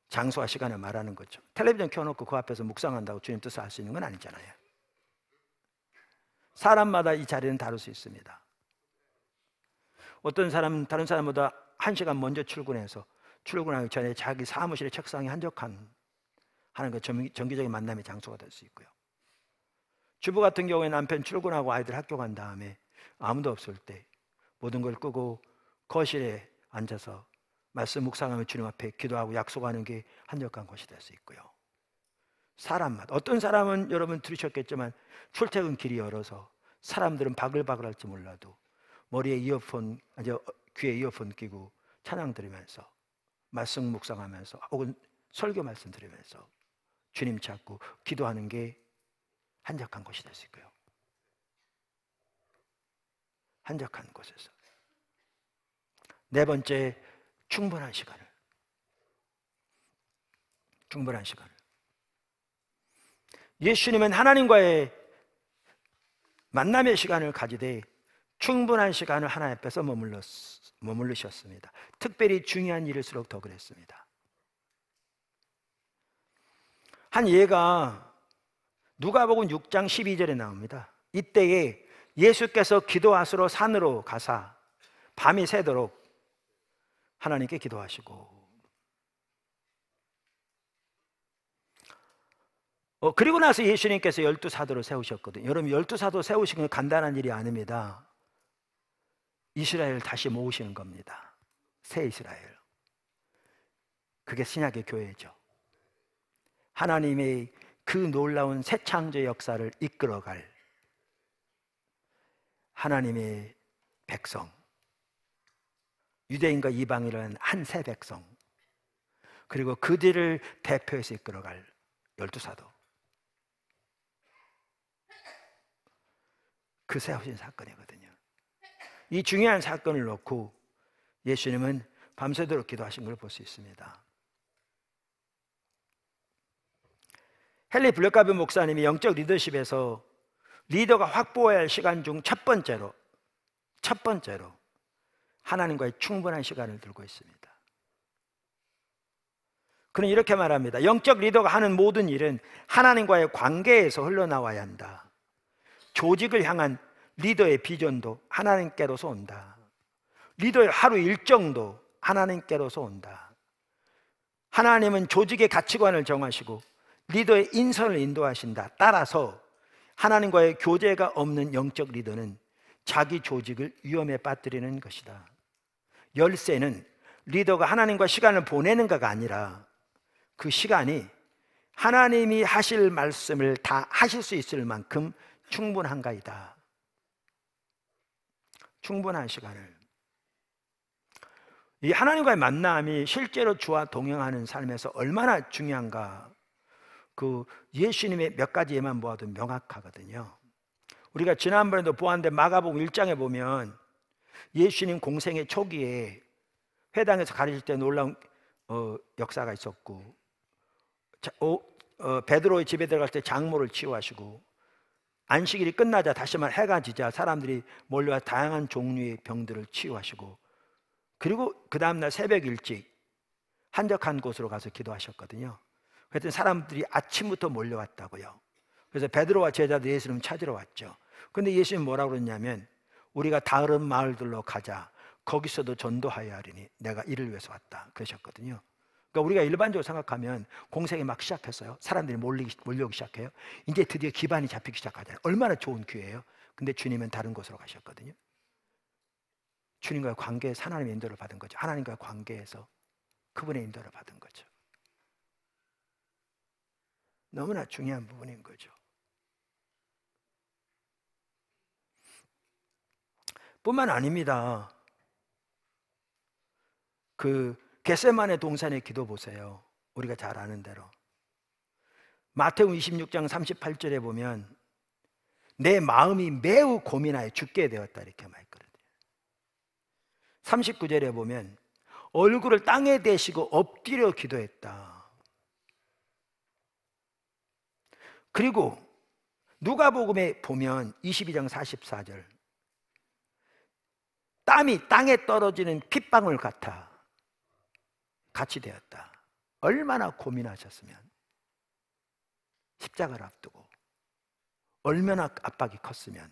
장소와 시간을 말하는 거죠. 텔레비전 켜놓고 그 앞에서 묵상한다고 주님 뜻을 알 수 있는 건 아니잖아요. 사람마다 이 자리는 다를 수 있습니다. 어떤 사람은 다른 사람보다 1시간 먼저 출근해서 출근하기 전에 자기 사무실의 책상에 한적한 하는 그 정기적인 만남의 장소가 될 수 있고요. 주부 같은 경우에 남편 출근하고 아이들 학교 간 다음에 아무도 없을 때 모든 걸 끄고 거실에 앉아서 말씀 묵상하며 주님 앞에 기도하고 약속하는 게 한적한 곳이 될 수 있고요. 사람마다, 어떤 사람은 여러분 들으셨겠지만 출퇴근 길이 열어서 사람들은 바글바글 할지 몰라도 머리에 이어폰, 귀에 이어폰 끼고 찬양 들으면서 말씀 묵상하면서 혹은 설교 말씀 들으면서 주님 찾고 기도하는 게 한적한 곳이 될 수 있고요. 한적한 곳에서. 네 번째, 충분한 시간을. 예수님은 하나님과의 만남의 시간을 가지되 충분한 시간을 하나님 앞에서 머물르셨습니다. 특별히 중요한 일일수록 더 그랬습니다. 한 예가 누가복음 6장 12절에 나옵니다. 이때에 예수께서 기도하시러 산으로 가사 밤이 새도록 하나님께 기도하시고, 그리고 나서 예수님께서 12사도를 세우셨거든요. 여러분, 12사도 세우시는 건 간단한 일이 아닙니다. 이스라엘을 다시 모으시는 겁니다. 새 이스라엘. 그게 신약의 교회죠. 하나님의 그 놀라운 새 창조 역사를 이끌어갈 하나님의 백성, 유대인과 이방인이라는 한 새 백성, 그리고 그들을 대표해서 이끌어갈 12사도. 그 세우신 사건이거든요. 이 중요한 사건을 놓고 예수님은 밤새도록 기도하신 걸 볼 수 있습니다. 헨리 블랙가비 목사님이 영적 리더십에서 리더가 확보해야 할 시간 중 첫 번째로 하나님과의 충분한 시간을 들고 있습니다. 그는 이렇게 말합니다. 영적 리더가 하는 모든 일은 하나님과의 관계에서 흘러나와야 한다. 조직을 향한 리더의 비전도 하나님께로서 온다. 리더의 하루 일정도 하나님께로서 온다. 하나님은 조직의 가치관을 정하시고 리더의 인선을 인도하신다. 따라서 하나님과의 교제가 없는 영적 리더는 자기 조직을 위험에 빠뜨리는 것이다. 열쇠는 리더가 하나님과 시간을 보내는가가 아니라 그 시간이 하나님이 하실 말씀을 다 하실 수 있을 만큼 충분한가이다. 충분한 시간을. 이 하나님과의 만남이 실제로 주와 동행하는 삶에서 얼마나 중요한가, 그 예수님의 몇 가지 예만 모아도 명확하거든요. 우리가 지난번에도 보았는데 마가복음 1장에 보면 예수님 공생의 초기에 회당에서 가르칠 때 놀라운 역사가 있었고, 베드로의 집에 들어갈 때 장모를 치유하시고, 안식일이 끝나자 다시만 해가 지자 사람들이 몰려와 다양한 종류의 병들을 치유하시고, 그리고 그 다음날 새벽 일찍 한적한 곳으로 가서 기도하셨거든요. 그랬더니 사람들이 아침부터 몰려왔다고요. 그래서 베드로와 제자들이 예수님을 찾으러 왔죠. 근데 예수님이 뭐라고 그랬냐면 우리가 다른 마을들로 가자. 거기서도 전도하여야 하리니 내가 이를 위해서 왔다. 그러셨거든요. 그러니까 우리가 일반적으로 생각하면 공생이 막 시작했어요. 사람들이 몰려오기 시작해요. 이제 드디어 기반이 잡히기 시작하잖아요. 얼마나 좋은 기회예요. 근데 주님은 다른 곳으로 가셨거든요. 주님과의 관계에서 하나님의 인도를 받은 거죠. 하나님과의 관계에서 그분의 인도를 받은 거죠. 너무나 중요한 부분인 거죠. 뿐만 아닙니다. 그 겟세마네 동산의 기도 보세요. 우리가 잘 아는 대로 마태복음 26장 38절에 보면 내 마음이 매우 고민하여 죽게 되었다 이렇게 말했거든요. 39절에 보면 얼굴을 땅에 대시고 엎드려 기도했다. 그리고 누가복음에 보면 22장 44절 땀이 땅에 떨어지는 핏방울 같아 같이 되었다. 얼마나 고민하셨으면 십자가를 앞두고 얼마나 압박이 컸으면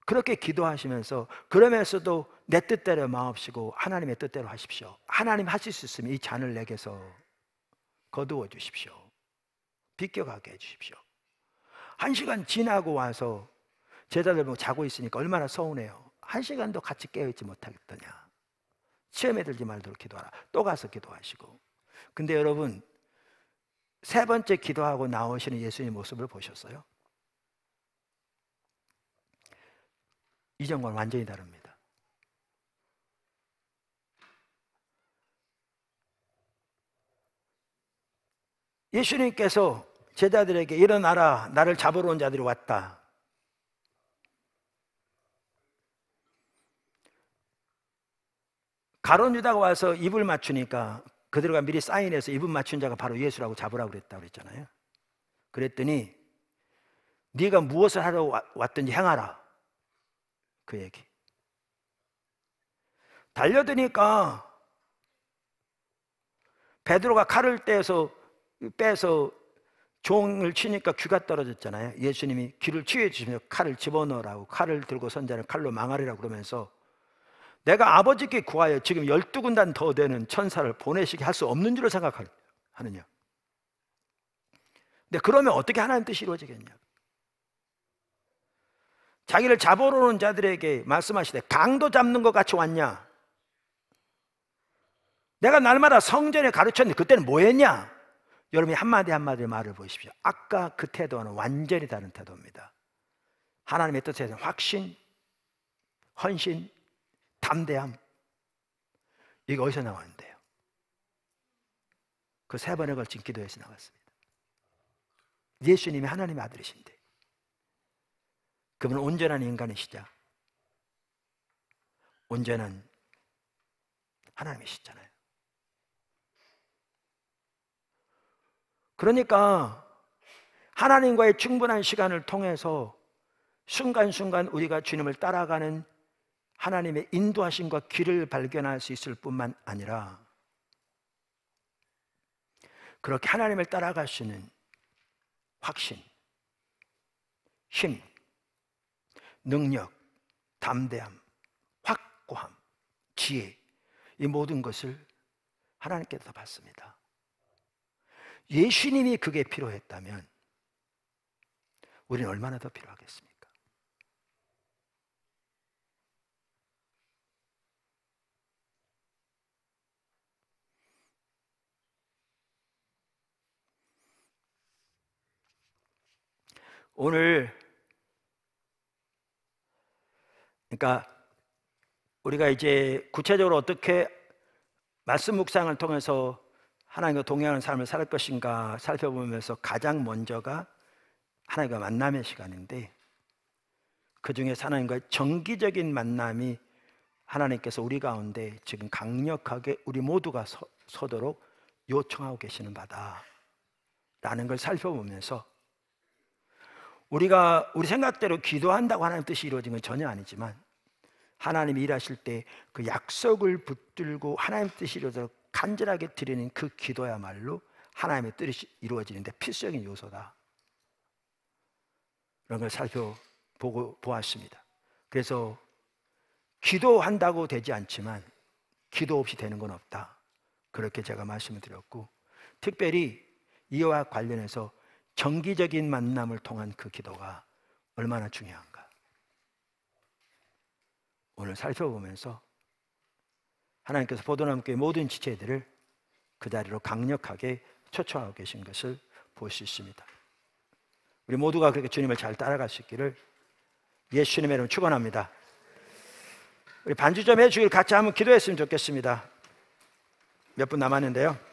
그렇게 기도하시면서 그러면서도 내 뜻대로 마옵시고 하나님의 뜻대로 하십시오. 하나님 하실 수 있으면 이 잔을 내게서 거두어 주십시오. 비껴가게 해주십시오. 1시간 지나고 와서 제자들 보고 자고 있으니까 얼마나 서운해요. 1시간도 같이 깨어있지 못하겠더냐. 시험에 들지 말도록 기도하라. 또 가서 기도하시고. 근데 여러분 3번째 기도하고 나오시는 예수님의 모습을 보셨어요? 이전과는 완전히 다릅니다. 예수님께서 제자들에게 일어나라 나를 잡으러 온 자들이 왔다. 가룟 유다가 와서 입을 맞추니까 그들과 미리 사인해서 입을 맞춘 자가 바로 예수라고 잡으라고 그랬다고 그랬잖아요. 그랬더니 네가 무엇을 하러 왔든지 행하라. 그 얘기. 달려드니까 베드로가 칼을 빼서 종을 치니까 귀가 떨어졌잖아요. 예수님이 귀를 치유해 주시면서 칼을 집어넣으라고 칼을 들고 선 자를 칼로 망하리라고 그러면서 내가 아버지께 구하여 지금 12군단 더 되는 천사를 보내시게 할 수 없는 줄을 생각하느냐. 근데 그러면 어떻게 하나님 뜻이 이루어지겠냐. 자기를 잡으러 오는 자들에게 말씀하시되 강도 잡는 것 같이 왔냐. 내가 날마다 성전에 가르쳤는데 그때는 뭐 했냐. 여러분이 한마디 한마디 말을 보십시오. 아까 그 태도와는 완전히 다른 태도입니다. 하나님의 뜻에는 확신, 헌신, 담대함. 이게 어디서 나왔는데요? 그 3번에 걸친 기도에서 나왔습니다. 예수님이 하나님의 아들이신데 그분은 온전한 인간이시자 온전한 하나님이시잖아요. 그러니까 하나님과의 충분한 시간을 통해서 순간순간 우리가 주님을 따라가는 하나님의 인도하심과 길을 발견할 수 있을 뿐만 아니라 그렇게 하나님을 따라갈 수 있는 확신, 힘, 능력, 담대함, 확고함, 지혜 이 모든 것을 하나님께서 받습니다. 예수님이 그게 필요했다면 우리는 얼마나 더 필요하겠습니까? 오늘 그러니까 우리가 이제 구체적으로 어떻게 말씀 묵상을 통해서 하나님과 동행하는 삶을 살 것인가 살펴보면서 가장 먼저가 하나님과 만남의 시간인데 그 중에서 하나님과의 정기적인 만남이 하나님께서 우리 가운데 지금 강력하게 우리 모두가 서도록 요청하고 계시는 바다라는 걸 살펴보면서 우리가 우리 생각대로 기도한다고 하나님 뜻이 이루어진 건 전혀 아니지만 하나님이 일하실 때 그 약속을 붙들고 하나님 뜻이 이루어지도록 간절하게 드리는 그 기도야말로 하나님의 뜻이 이루어지는데 필수적인 요소다. 그런 걸 살펴볼 보았습니다. 그래서 기도한다고 되지 않지만 기도 없이 되는 건 없다, 그렇게 제가 말씀을 드렸고, 특별히 이와 관련해서 정기적인 만남을 통한 그 기도가 얼마나 중요한가 오늘 살펴보면서 하나님께서 포도나무교회 모든 지체들을 그 자리로 강력하게 초청하고 계신 것을 볼 수 있습니다. 우리 모두가 그렇게 주님을 잘 따라갈 수 있기를 예수님의 이름으로 축원합니다. 우리 반주 좀 해주길 같이 한번 기도했으면 좋겠습니다. 몇 분 남았는데요.